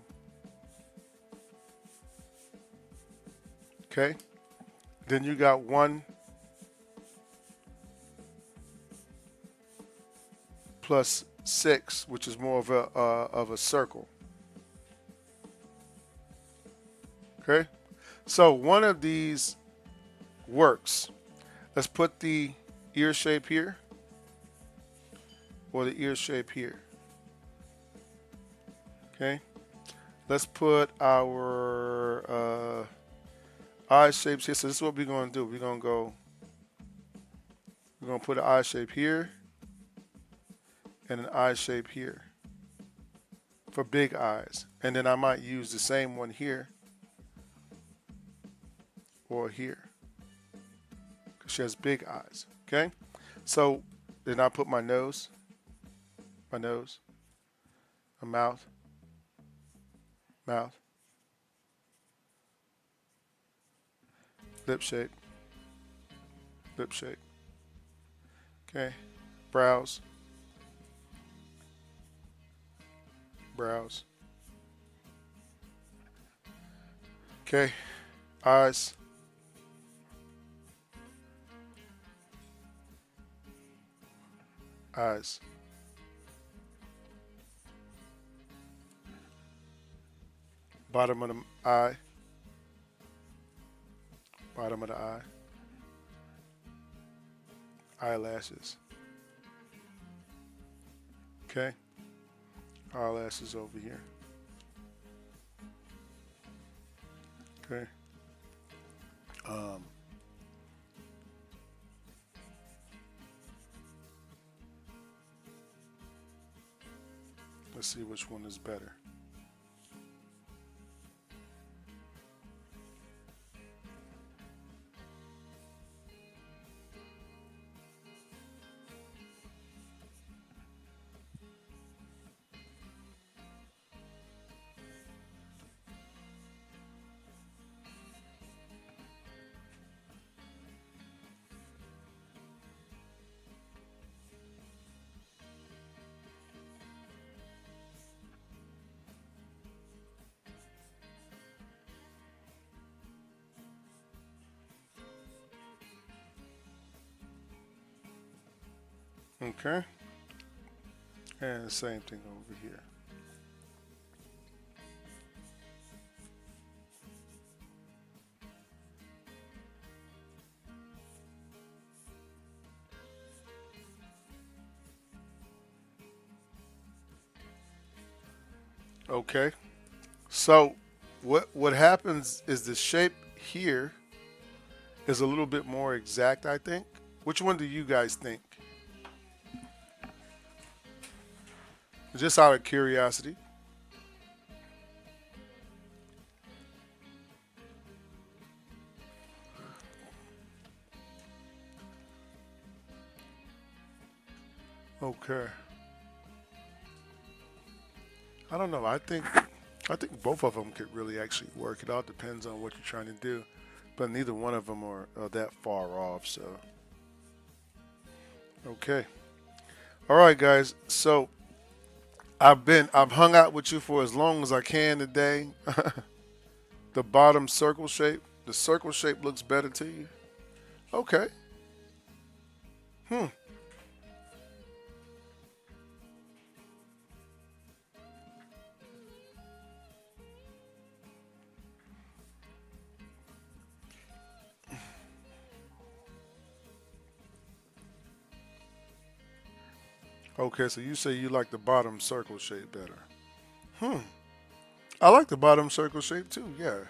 Okay? Then you got 1 plus 6, which is more of a circle. Okay? So one of these works. Let's put the ear shape here, or the ear shape here. Okay? Let's put our eye shapes here. So this is what we're going to do. We're going to put an eye shape here and an eye shape here for big eyes. And then I might use the same one here or here because she has big eyes. Okay? So then I put my nose, a mouth, lip shape. Okay, brows. Okay, eyes. Bottom of the eye. Eyelashes. Okay. Eyelashes over here. Okay. Let's see which one is better. Okay. And the same thing over here. Okay. So what happens is the shape here is a little bit more exact, I think. Which one do you guys think? Just out of curiosity. Okay. I don't know. I think both of them could really actually work. It all depends on what you're trying to do, but neither one of them are that far off. So okay. All right, guys. So I've hung out with you for as long as I can today. The bottom circle shape. The circle shape looks better to you. Okay. Hmm. Okay. So you say you like the bottom circle shape better. Hmm. I like the bottom circle shape too. Yeah.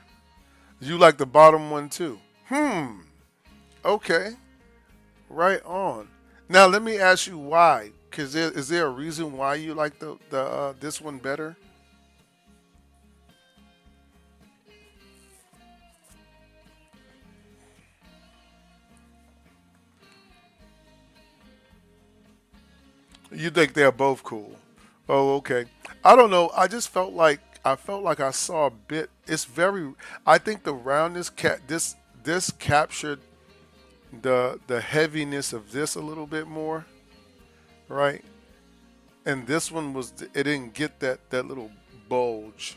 You like the bottom one too. Hmm. Okay. Right on. Now let me ask you why. Cause is there a reason why you like the this one better? You think they're both cool? Oh, okay. I don't know. I felt like I saw a bit. It's very. I think the roundness this captured the heaviness of this a little bit more, right? And this one was it didn't get that little bulge.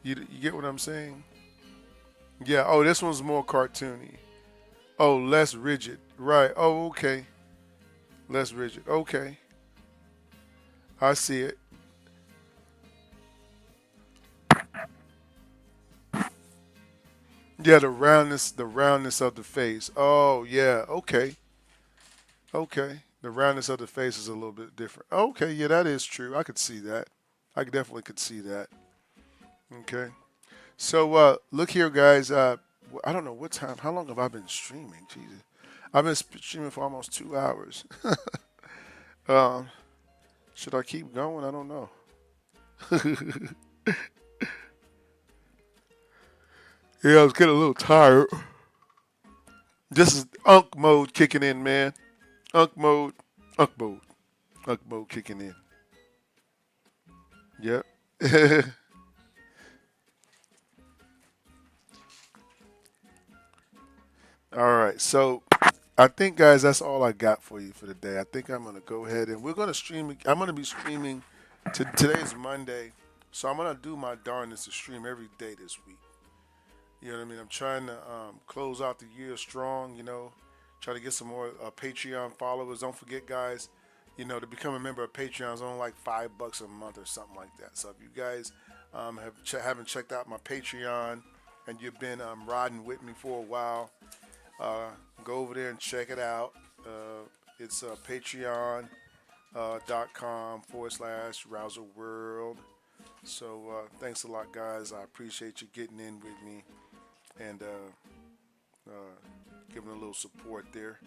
You get what I'm saying? Yeah. Oh, this one's more cartoony. Oh, less rigid. Right. Oh, okay. Less rigid. Okay. I see it. Yeah, the roundness of the face. Oh, yeah. Okay. Okay. The roundness of the face is a little bit different. Okay, yeah, that is true. I could see that. Definitely could see that. Okay. So look here, guys. I don't know what time. How long have I been streaming? Jesus, I've been streaming for almost 2 hours. um, should I keep going? I don't know. Yeah, I was getting a little tired. This is Unk mode kicking in, man. Unk mode. Unk mode. Unk mode kicking in. Yep. All right. So I think, guys, that's all I got for you for the day. I think I'm gonna go ahead and we're gonna stream. I'm gonna be streaming. Today's Monday, so I'm gonna do my darndest to stream every day this week. You know what I mean? I'm trying to close out the year strong. Try to get some more Patreon followers. Don't forget, guys. To become a member of Patreon is only like $5 a month or something like that. So if you guys haven't checked out my Patreon and you've been riding with me for a while, uh, go over there and check it out. It's patreon.com/Rouser World. So thanks a lot, guys. I appreciate you getting in with me and giving a little support there.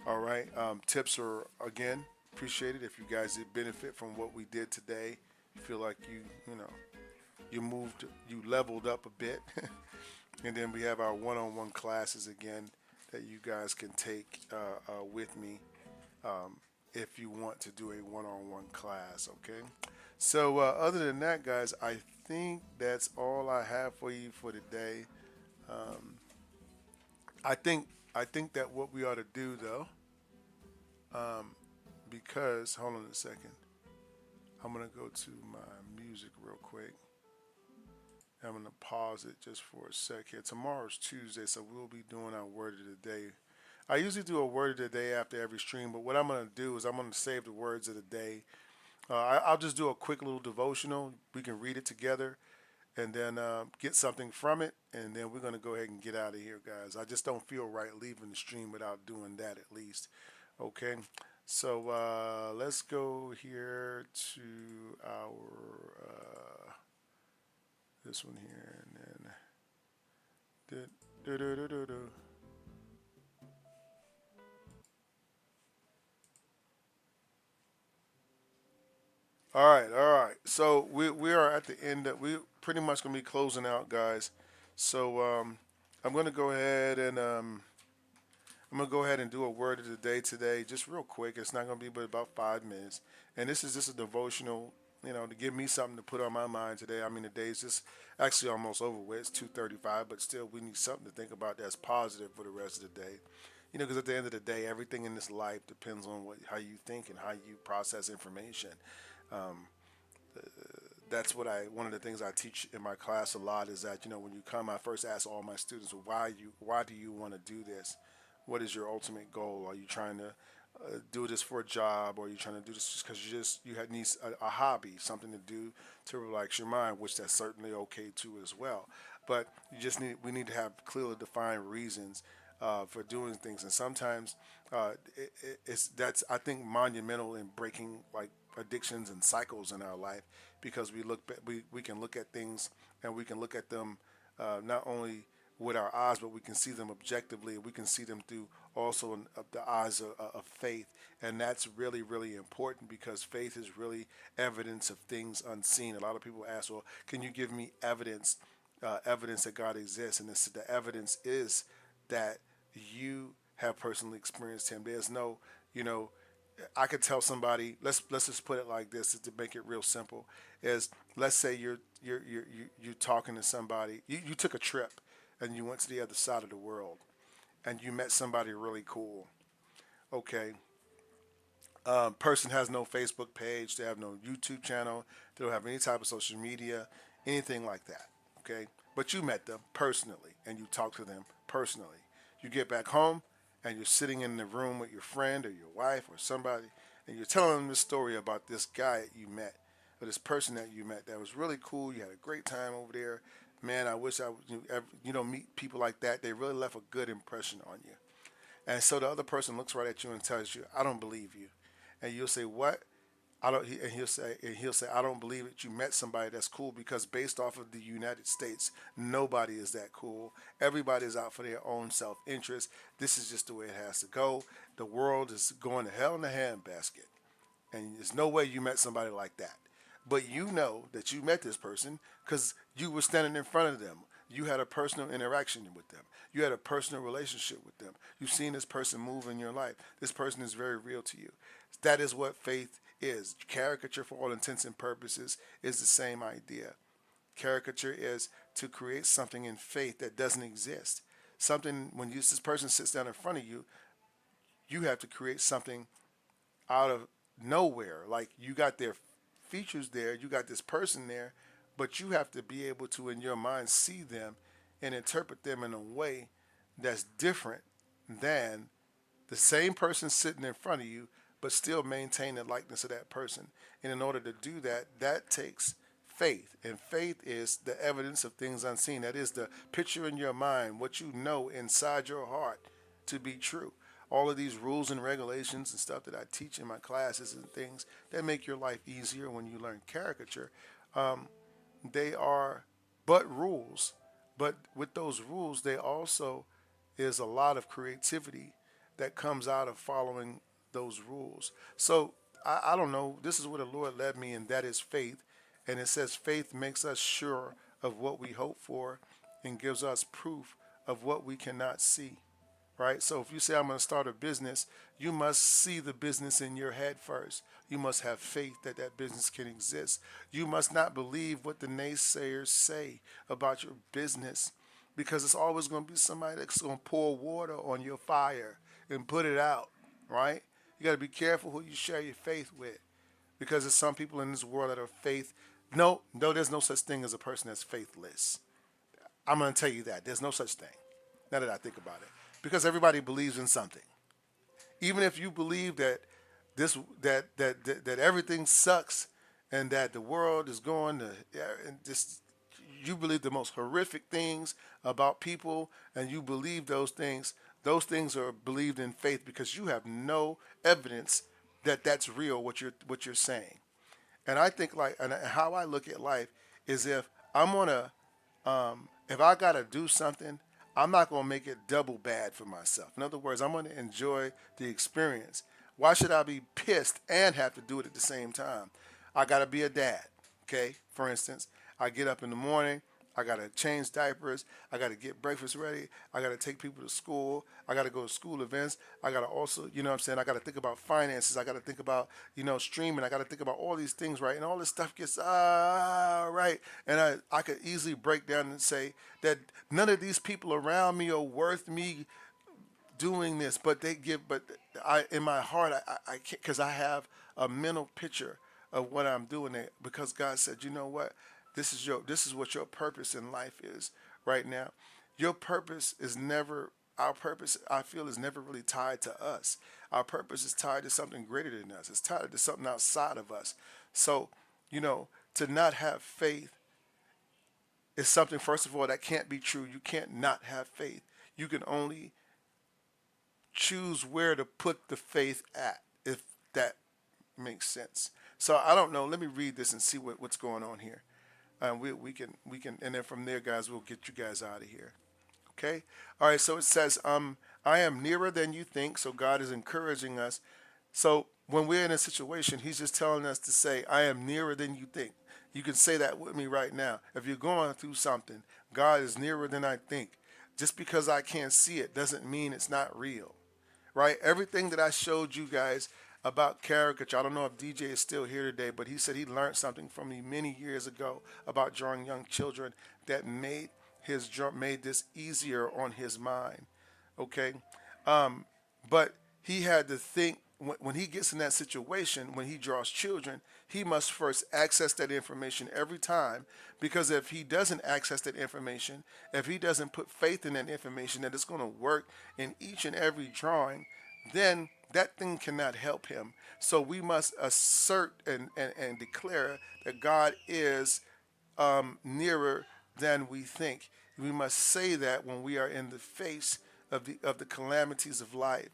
All right. Tips are again appreciated. If you guys did benefit from what we did today, you feel like you leveled up a bit. And then we have our one-on-one classes again that you guys can take with me if you want to do a one-on-one class. Okay. So other than that, guys, I think that's all I have for you for today. Um, I think that what we ought to do though, because hold on a second, I'm gonna go to my music real quick. I'm gonna pause it just for a sec here. Tomorrow's Tuesday, so we'll be doing our word of the day. I usually do a word of the day after every stream, but what I'm going to do is I'm going to save the words of the day. I'll just do a quick little devotional. We can read it together and then get something from it, and then we're going to go ahead and get out of here, guys. I just don't feel right leaving the stream without doing that at least. Okay, so let's go here to our this one here, and then do, do, do, do, do. All right. So we are at the end. We pretty much gonna be closing out, guys. So I'm gonna go ahead and I'm gonna go ahead and do a word of the day today, just real quick. It's not gonna be but about 5 minutes, and this is just a devotional, to give me something to put on my mind today. I mean, the day is just actually almost over with. It's 2:35, but still, we need something to think about that's positive for the rest of the day. Because at the end of the day, everything in this life depends on how you think and how you process information. Um, that's what one of the things I teach in my class a lot is that when you come, I first ask all my students, well, why do you want to do this? What is your ultimate goal? Are you trying to do this for a job, or are you trying to do this just because you need a hobby, something to do to relax your mind, which that's certainly okay too as well. But we need to have clearly defined reasons for doing things, and sometimes it's that's I think monumental in breaking like addictions and cycles in our life, because we can look at things, and we can look at them not only with our eyes, but we can see them objectively. We can see them through also of the eyes of faith, and that's really really important, because faith is really evidence of things unseen. A lot of people ask, well, can you give me evidence that God exists? And the evidence is that you have personally experienced Him. There's no, you know, I could tell somebody. Let's just put it like this to make it real simple. Is let's say you're talking to somebody. You took a trip and you went to the other side of the world and you met somebody really cool. Okay, person has no Facebook page, they have no YouTube channel, they don't have any type of social media, anything like that. Okay, but you met them personally and you talked to them personally. You get back home and you're sitting in the room with your friend or your wife or somebody, and you're telling them this story about this guy that you met, or this person that you met that was really cool. You had a great time over there. Man, I wish meet people like that. They really left a good impression on you. And so the other person looks right at you and tells you, "I don't believe you," and you'll say, "What?" And he'll say, "I don't believe that you met somebody that's cool, because based off of the United States, nobody is that cool. Everybody is out for their own self interest. This is just the way it has to go. The world is going to hell in a handbasket, and there's no way you met somebody like that." But you know that you met this person because you were standing in front of them. You had a personal interaction with them. You had a personal relationship with them. You've seen this person move in your life. This person is very real to you. That is what faith is. Caricature, for all intents and purposes, is the same idea. Caricature is to create something in faith that doesn't exist. Something, when this person sits down in front of you, you have to create something out of nowhere. Like, you got their features there, you got this person there, but you have to be able to, in your mind, see them and interpret them in a way that's different than the same person sitting in front of you, but still maintain the likeness of that person. And in order to do that, that takes faith. And faith is the evidence of things unseen. That is the picture in your mind, what you know inside your heart to be true. All of these rules and regulations and stuff that I teach in my classes and things that make your life easier when you learn caricature, they are but rules. But with those rules, they also is a lot of creativity that comes out of following those rules. So I don't know. This is where the Lord led me, and that is faith. And it says faith makes us sure of what we hope for and gives us proof of what we cannot see. Right? So if you say, I'm going to start a business, you must see the business in your head first. You must have faith that that business can exist. You must not believe what the naysayers say about your business, because it's always going to be somebody that's going to pour water on your fire and put it out, right? You got to be careful who you share your faith with, because there's some people in this world that are faith. No, no, there's no such thing as a person that's faithless. I'm going to tell you that. There's no such thing, now that I think about it. because everybody believes in something. Even if you believe that this that everything sucks and that the world is going to, yeah, and just you believe the most horrific things about people and you believe those things are believed in faith because you have no evidence that that's real what you're saying. And I think like and how I look at life is I'm gonna if I gotta do something, I'm not gonna make it double bad for myself. In other words, I'm gonna enjoy the experience. Why should I be pissed and have to do it at the same time? I gotta be a dad. Okay, for instance, I get up in the morning. I gotta change diapers. I gotta get breakfast ready. I gotta take people to school. I gotta go to school events. I gotta also, you know what I'm saying? I gotta think about finances. I gotta think about, streaming. I gotta think about all these things, right? And all this stuff gets, right. And I could easily break down and say that none of these people around me are worth me doing this, but I, in my heart, I can't, because I have a mental picture of what I'm doing there, because God said, you know what, this is what your purpose in life is right now. Your purpose is never our purpose. I feel is never really tied to us. Our purpose is tied to something greater than us. It's tied to something outside of us. So, to not have faith is something, first of all, that can't be true. You can't not have faith. You can only choose where to put the faith at, if that makes sense. So I don't know. Let me read this and see what's going on here. We can, and then from there, guys, we'll get you guys out of here. Okay. All right. So it says, I am nearer than you think. So God is encouraging us. So when we're in a situation, He's just telling us to say, I am nearer than you think. You can say that with me right now. If you're going through something, God is nearer than I think. Just because I can't see it doesn't mean it's not real, right? Everything that I showed you guys about caricature, I don't know if DJ is still here today, but he said he learned something from me many years ago about drawing young children that made this easier on his mind. Okay, but he had to think when he gets in that situation, when he draws children, he must first access that information every time. Because if he doesn't access that information, if he doesn't put faith in that information that it's going to work in each and every drawing, then that thing cannot help him. So we must assert and declare that God is nearer than we think. We must say that when we are in the face of the calamities of life.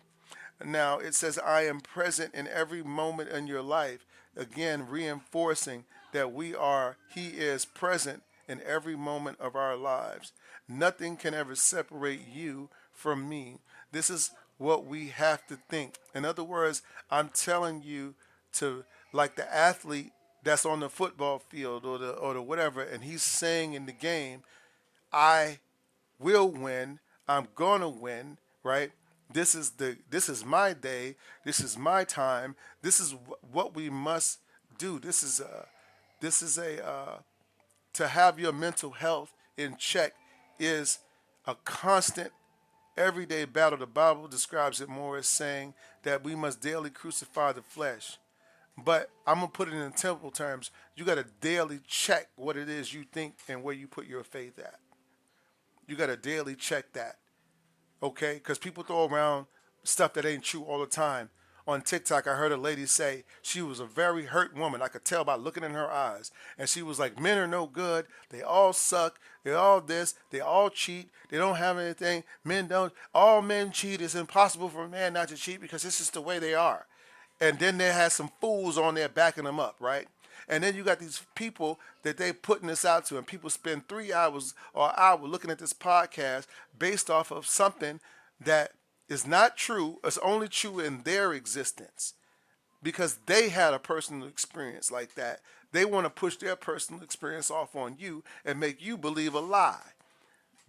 Now it says, I am present in every moment in your life. Again, reinforcing that He is present in every moment of our lives. Nothing can ever separate you from me. This is what we have to think. In other words, I'm telling you to, like the athlete that's on the football field or the whatever, and he's saying in the game, I will win. I'm gonna win, right? This is my day. This is my time. This is what we must do. This is a to have your mental health in check is a constant everyday battle. The Bible describes it more as saying that we must daily crucify the flesh. But I'm gonna put it in temple terms. You got to daily check what it is you think and where you put your faith at. You got to daily check that, okay? Because people throw around stuff that ain't true all the time. On TikTok, I heard a lady say she was a very hurt woman. I could tell by looking in her eyes. And she was like, men are no good. They all suck. They all this. They all cheat. They don't have anything. Men don't. All men cheat. It's impossible for a man not to cheat because this is the way they are. And then they had some fools on there backing them up, right? And then you got these people that they putting this out to, and people spend 3 hours or an hour looking at this podcast based off of something that is not true. It's only true in their existence because they had a personal experience like that. They want to push their personal experience off on you and make you believe a lie,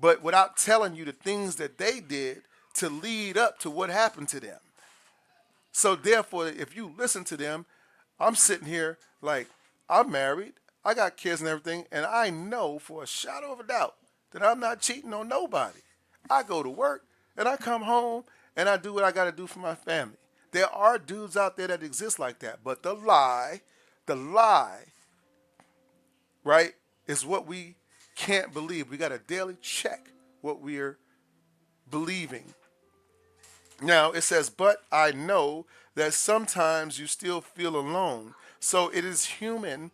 but without telling you the things that they did to lead up to what happened to them. So therefore, if you listen to them, I'm sitting here like, I'm married, I got kids and everything, and I know for a shadow of a doubt that I'm not cheating on nobody. I go to work and I come home and I do what I got to do for my family. There are dudes out there that exist like that, but the lie, right, is what we can't believe. We got to daily check what we're believing Now it says, but I know that sometimes you still feel alone. So it is human,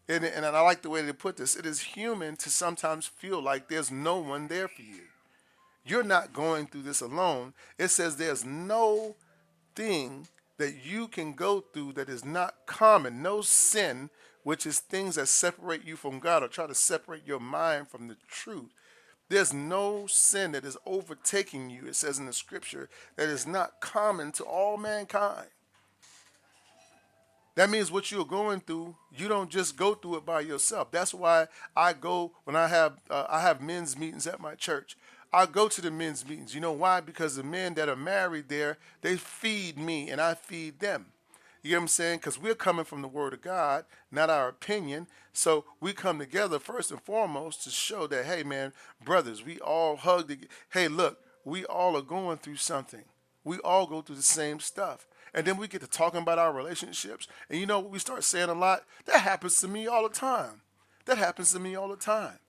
and I like the way they put this. It is human to sometimes feel like there's no one there for you. You're not going through this alone. It says there's no thing that you can go through that is not common. No sin, which is things that separate you from God or try to separate your mind from the truth. There's no sin that is overtaking you, it says in the scripture, that is not common to all mankind. That means what you're going through, you don't just go through it by yourself. That's why I go when I have men's meetings at my church. I go to the men's meetings. You know why? Because the men that are married there, they feed me and I feed them. You know what I'm saying? Because we're coming from the Word of God, not our opinion. So we come together first and foremost to show that, hey, man, brothers, we all hug. Hey, look, we all are going through something. We all go through the same stuff. And then we get to talking about our relationships. And you know what we start saying a lot? That happens to me all the time. That happens to me all the time,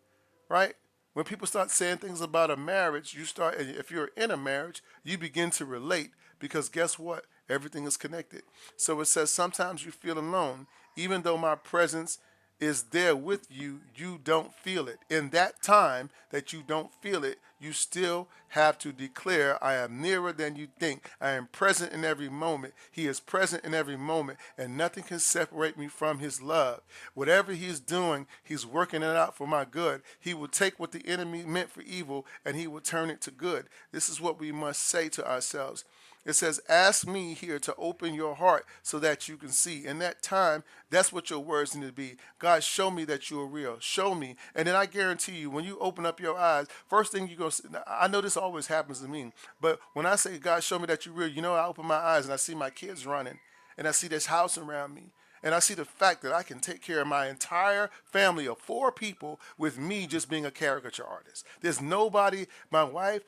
right? When people start saying things about a marriage, you start, and if you're in a marriage, you begin to relate because guess what? Everything is connected. So it says sometimes you feel alone, even though my presence is there with you, you don't feel it. In that time that you don't feel it, you still have to declare, I am nearer than you think. I am present in every moment. He is present in every moment, and nothing can separate me from his love. Whatever he is doing, he's working it out for my good. He will take what the enemy meant for evil, and he will turn it to good. This is what we must say to ourselves. It says, ask me here to open your heart so that you can see. In that time, that's what your words need to be. God, show me that you are real. Show me. And then I guarantee you, when you open up your eyes, first thing you're going to see, I know this always happens to me, but when I say, God, show me that you're real, you know, I open my eyes and I see my kids running and I see this house around me. And I see the fact that I can take care of my entire family of 4 people with me just being a caricature artist. There's nobody, my wife,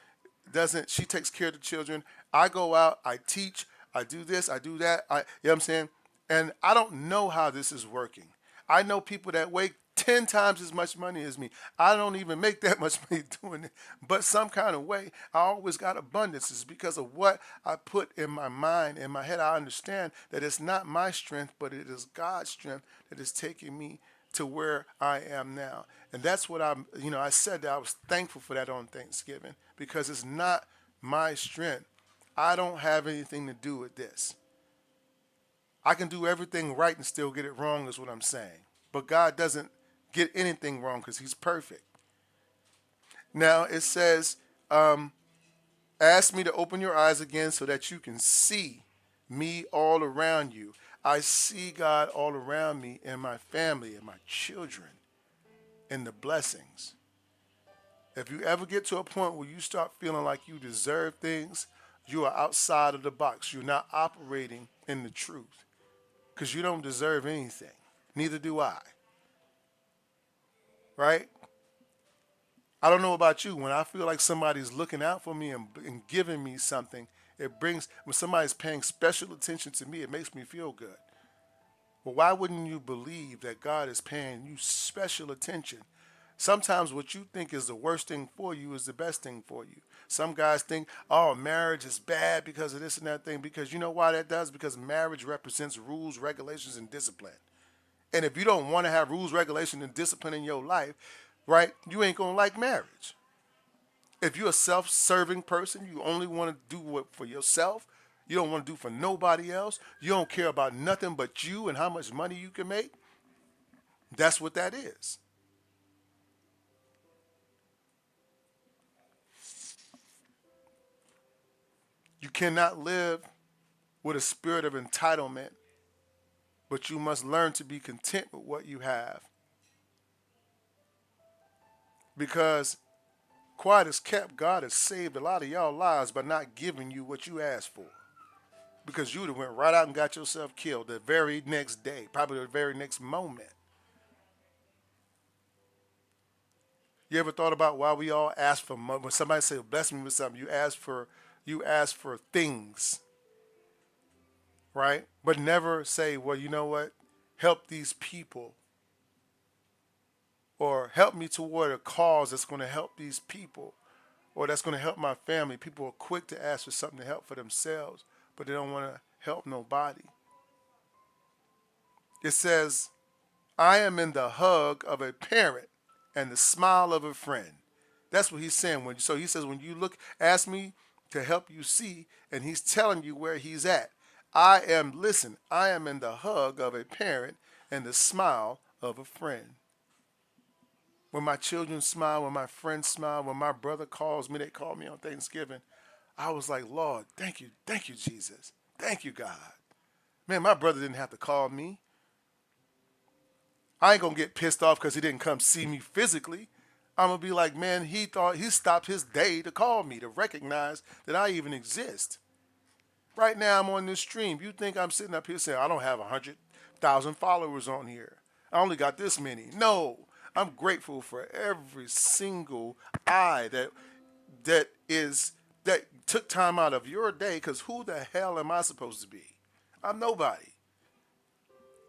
doesn't she takes care of the children. I go out, I teach, I do this, I do that. You know what I'm saying? And I don't know how this is working. I know people that make 10 times as much money as me. I don't even make that much money doing it. But some kind of way, I always got abundance. It's because of what I put in my mind, in my head. I understand that it's not my strength, but it is God's strength that is taking me to where I am now. And that's what I said that I was thankful for that on Thanksgiving because it's not my strength. I don't have anything to do with this. I can do everything right and still get it wrong, is what I'm saying. But God doesn't get anything wrong because He's perfect. Now it says, ask me to open your eyes again so that you can see me all around you. I see God all around me and my family and my children and the blessings. If you ever get to a point where you start feeling like you deserve things, you are outside of the box. You're not operating in the truth because you don't deserve anything. Neither do I. Right? I don't know about you. When I feel like somebody's looking out for me and giving me something, when somebody's paying special attention to me, it makes me feel good. Well, why wouldn't you believe that God is paying you special attention? Sometimes what you think is the worst thing for you is the best thing for you. Some guys think, oh, marriage is bad because of this and that thing. Because you know why that does? Because marriage represents rules, regulations, and discipline. And if you don't want to have rules, regulations, and discipline in your life, right, you ain't going to like marriage. If you're a self-serving person, you only want to do what for yourself. You don't want to do for nobody else. You don't care about nothing but you and how much money you can make. That's what that is. You cannot live with a spirit of entitlement, but you must learn to be content with what you have. Because quiet as kept, God has saved a lot of y'all lives by not giving you what you asked for. Because you would have went right out and got yourself killed the very next day, probably the very next moment. You ever thought about why we all ask for money? When somebody say, bless me with something, you ask for things, right? But never say, well, you know what? Help these people or help me toward a cause that's going to help these people or that's going to help my family. People are quick to ask for something to help for themselves, but they don't want to help nobody. It says, I am in the hug of a parent and the smile of a friend. That's what he's saying. So he says, when you look, ask me to help you see, and he's telling you where he's at. Listen, I am in the hug of a parent and the smile of a friend. When my children smile, when my friends smile, when my brother calls me, they called me on Thanksgiving. I was like, Lord, thank you, Jesus. Thank you, God. Man, my brother didn't have to call me. I ain't gonna get pissed off because he didn't come see me physically. I'm gonna be like, man, he thought he stopped his day to call me, to recognize that I even exist. Right now, I'm on this stream. You think I'm sitting up here saying I don't have 100,000 followers on here? I only got this many. No, I'm grateful for every single eye that took time out of your day. Because who the hell am I supposed to be? I'm nobody.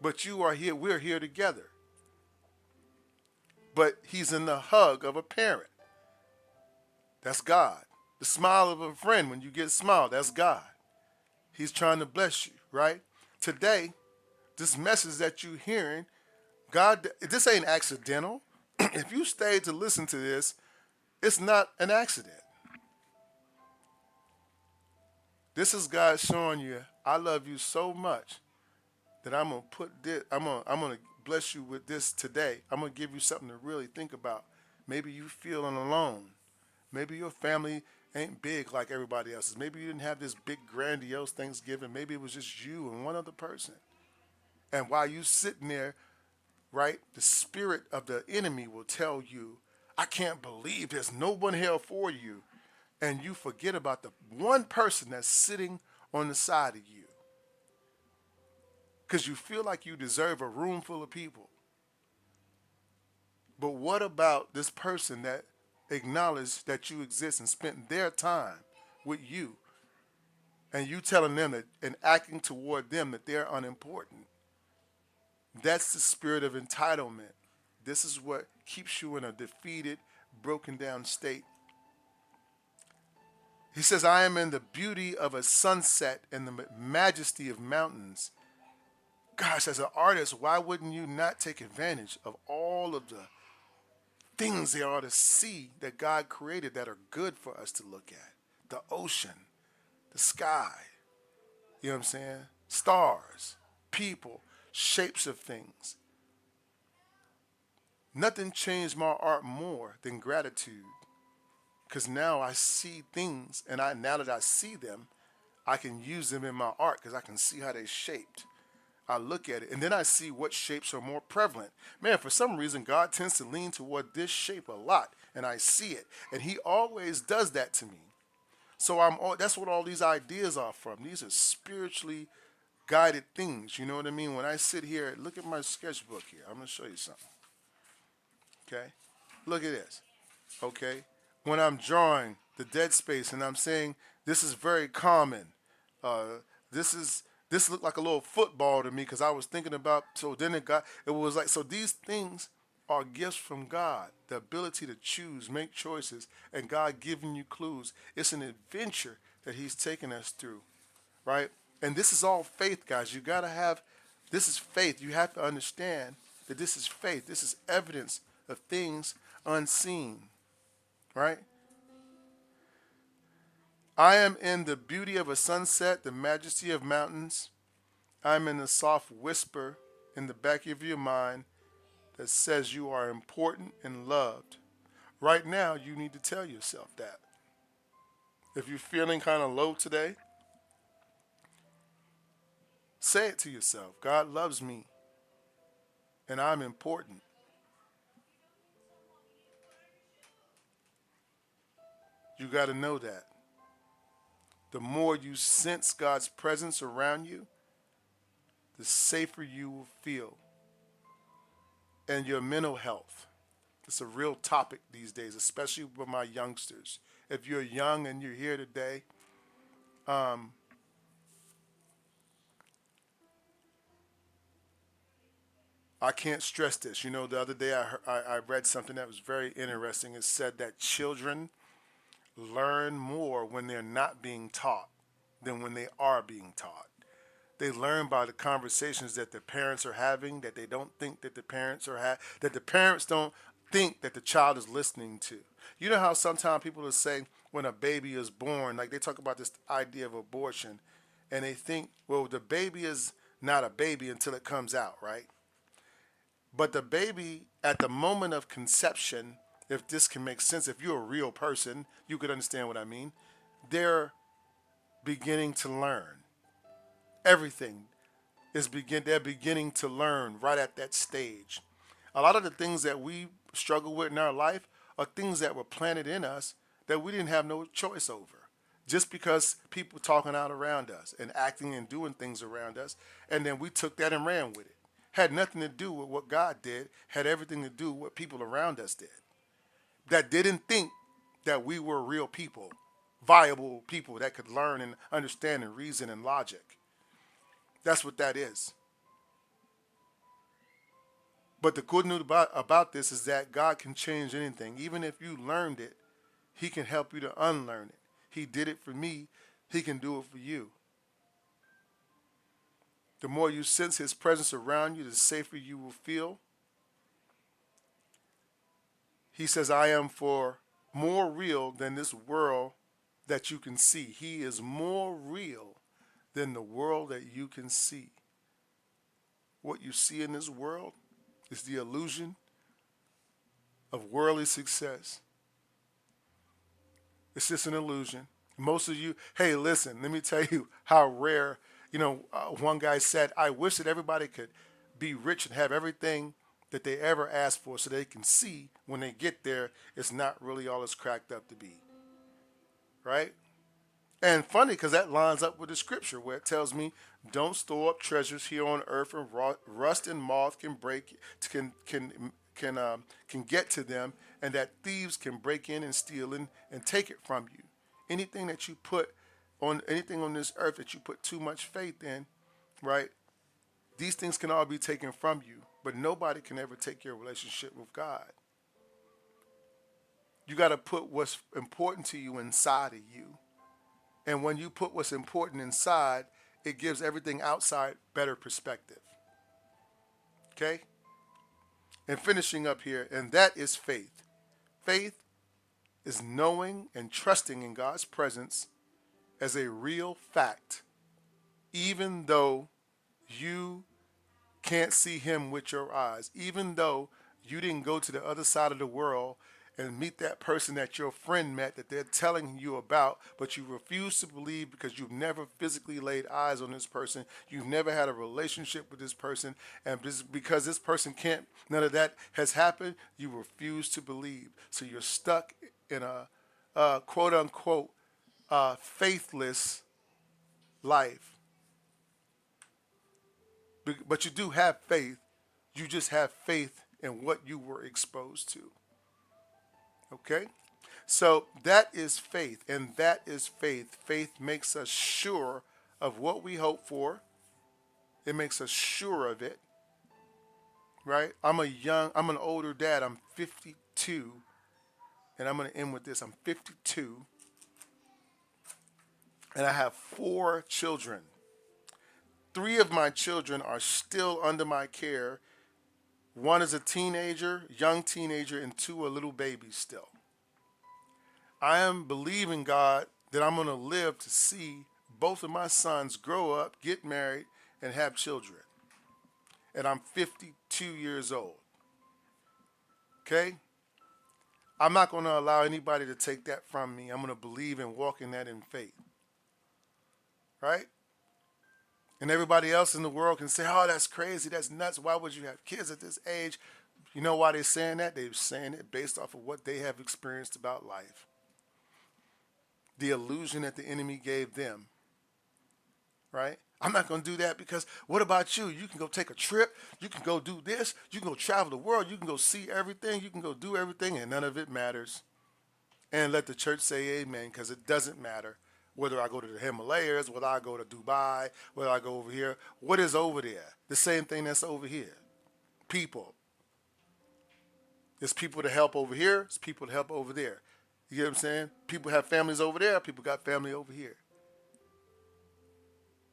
But you are here. We're here together. But he's in the hug of a parent. That's God. The smile of a friend, when you get a smile, that's God. He's trying to bless you, right? Today, this message that you're hearing, God, this ain't accidental. If you stayed to listen to this, it's not an accident. This is God showing you, I love you so much that I'm gonna put this, I'm gonna bless you with this today. I'm gonna give you something to really think about. Maybe you feeling alone. Maybe your family ain't big like everybody else's. Maybe you didn't have this big grandiose Thanksgiving. Maybe it was just you and one other person. And while you sitting there, right, the spirit of the enemy will tell you, I can't believe there's no one here for you. And you forget about the one person that's sitting on the side of you. Because you feel like you deserve a room full of people. But what about this person that acknowledged that you exist and spent their time with you, and you telling them that and acting toward them that they're unimportant? That's the spirit of entitlement. This is what keeps you in a defeated, broken down state. He says, I am in the beauty of a sunset and the majesty of mountains. Gosh, as an artist, why wouldn't you not take advantage of all of the things there are to see that God created that are good for us to look at? The ocean, the sky, you know what I'm saying? Stars, people, shapes of things. Nothing changed my art more than gratitude. Because now I see things, and now that I see them, I can use them in my art because I can see how they shaped. I look at it, and then I see what shapes are more prevalent. Man, for some reason, God tends to lean toward this shape a lot, and I see it. And He always does that to me. So that's what all these ideas are from. These are spiritually guided things. You know what I mean? When I sit here, look at my sketchbook here. I'm going to show you something. Okay? Look at this. Okay? When I'm drawing the dead space and I'm saying this is very common, uh, this is this looked like a little football to me because I was thinking about. So then it was like, so these things are gifts from God, the ability to choose, make choices, and God giving you clues. It's an adventure that He's taking us through, right? And this is all faith, guys. You got to have, this is faith. You have to understand that this is faith. This is evidence of things unseen, right? I am in the beauty of a sunset, the majesty of mountains. I'm in the soft whisper in the back of your mind that says you are important and loved. Right now, you need to tell yourself that. If you're feeling kind of low today, say it to yourself. God loves me and I'm important. You got to know that. The more you sense God's presence around you, the safer you will feel. And your mental health. It's a real topic these days, especially with my youngsters. If you're young and you're here today, um, I can't stress this. The other day I read something that was very interesting. It said that children learn more when they're not being taught than when they are being taught. They learn by the conversations that the parents are having that they don't think that the parents that the parents don't think that the child is listening to. You know how sometimes people will say when a baby is born, like they talk about this idea of abortion, and they think, well, the baby is not a baby until it comes out, right? But the baby at the moment of conception, if this can make sense, if you're a real person, you could understand what I mean. They're beginning to learn everything they're beginning to learn right at that stage. A lot of the things that we struggle with in our life are things that were planted in us that we didn't have no choice over. Just because people talking out around us and acting and doing things around us, and then we took that and ran with it. Had nothing to do with what God did, had everything to do with what people around us did. That didn't think that we were real people, viable people that could learn and understand and reason and logic. That's what that is. But the good news about this is that God can change anything. Even if you learned it, He can help you to unlearn it. He did it for me, He can do it for you. The more you sense His presence around you, the safer you will feel. He says, I am for more real than this world that you can see. He is more real than the world that you can see. What you see in this world is the illusion of worldly success. It's just an illusion. Most of you, hey, listen, let me tell you how rare, one guy said, I wish that everybody could be rich and have everything that they ever asked for so they can see when they get there it's not really all it's cracked up to be. Right? And funny because that lines up with the scripture where it tells me, "Don't store up treasures here on earth, and rust and moth can break, can get to them, and that thieves can break in and steal and take it from you." Anything that you put on anything on this earth that you put too much faith in, right? These things can all be taken from you, but nobody can ever take your relationship with God. You got to put what's important to you inside of you. And when you put what's important inside, it gives everything outside better perspective. Okay? And finishing up here, and that is faith. Faith is knowing and trusting in God's presence as a real fact, even though you can't see Him with your eyes, even though you didn't go to the other side of the world and meet that person that your friend met that they're telling you about, but you refuse to believe because you've never physically laid eyes on this person. You've never had a relationship with this person. And because this person can't, none of that has happened, you refuse to believe. So you're stuck in a quote unquote faithless life. But you do have faith. You just have faith in what you were exposed to. Okay? So that is faith, and that is faith. Faith makes us sure of what we hope for. It makes us sure of it. Right? I'm an older dad. I'm 52. And I'm going to end with this. I'm 52. And I have 4 children. 3 of my children are still under my care. 1 is a teenager, young teenager, and 2 are little babies still. I am believing God that I'm going to live to see both of my sons grow up, get married, and have children. And I'm 52 years old. Okay? I'm not going to allow anybody to take that from me. I'm going to believe and walk in that in faith. Right? And everybody else in the world can say, oh, that's crazy, that's nuts. Why would you have kids at this age? You know why they're saying that? They're saying it based off of what they have experienced about life. The illusion that the enemy gave them. Right? I'm not going to do that because what about you? You can go take a trip. You can go do this. You can go travel the world. You can go see everything. You can go do everything, and none of it matters. And let the church say amen, because it doesn't matter whether I go to the Himalayas, whether I go to Dubai, whether I go over here. What is over there? The same thing that's over here. People. There's people to help over here. There's people to help over there. You get what I'm saying? People have families over there, people got family over here.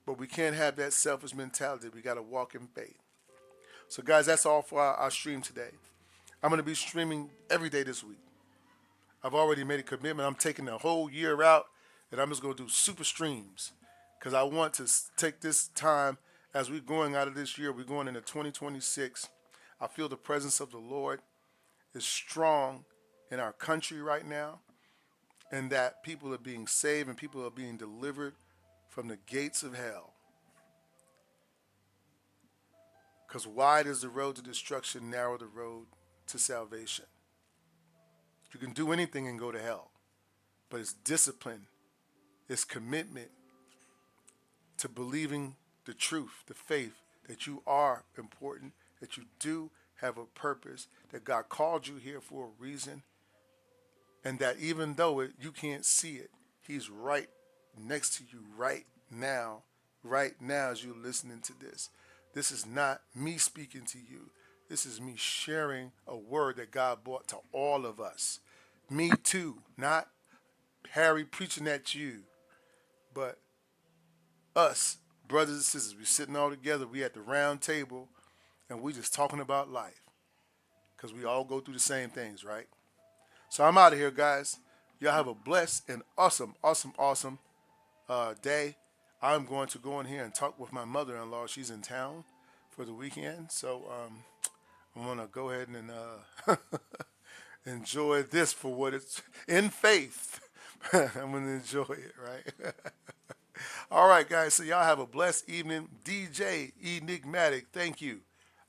But we can't have that selfish mentality. We got to walk in faith. So, guys, that's all for our stream today. I'm going to be streaming every day this week. I've already made a commitment. I'm taking the whole year out, and I'm just going to do super streams because I want to take this time as we're going out of this year. We're going into 2026. I feel the presence of the Lord is strong in our country right now, and that people are being saved and people are being delivered from the gates of hell. Because wide is the road to destruction, narrow the road to salvation. You can do anything and go to hell, but it's discipline, it's commitment to believing the truth, the faith that you are important, that you do have a purpose, that God called you here for a reason, and that even though you can't see it, He's right next to you right now as you're listening to this. This is not me speaking to you. This is me sharing a word that God brought to all of us. Me too, not Harry preaching at you, but us, brothers and sisters. We sitting all together. We at the round table, and we just talking about life because we all go through the same things, right? So I'm out of here, guys. Y'all have a blessed and awesome day. I'm going to go in here and talk with my mother-in-law. She's in town for the weekend, so I'm gonna go ahead and enjoy this for what it's in faith. I'm gonna enjoy it, right? All right, guys. So y'all have a blessed evening. DJ Enigmatic, thank you.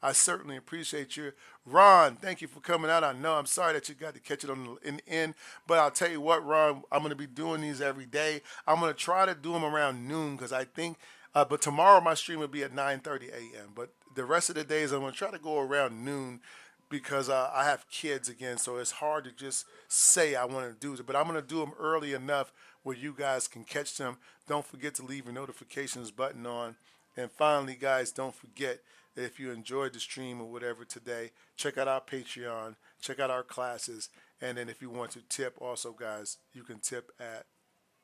I certainly appreciate you. Ron, thank you for coming out. I know I'm sorry that you got to catch it in the end, but I'll tell you what, Ron, I'm going to be doing these every day. I'm going to try to do them around noon because I think, but tomorrow my stream will be at 9:30 a.m. But the rest of the days I'm going to try to go around noon because I have kids again, so it's hard to just say I want to do it. But I'm going to do them early enough where you guys can catch them. Don't forget to leave your notifications button on. And finally, guys, don't forget that if you enjoyed the stream or whatever today, check out our Patreon, check out our classes, and then if you want to tip, also, guys, you can tip at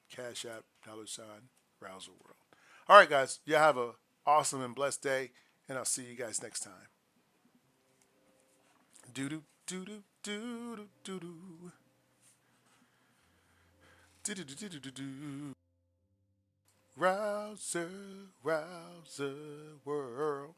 Cash App $Rouser World. All right, guys, you have a awesome and blessed day, and I'll see you guys next time. Do do do do do do do do do do do do do. Rouser World.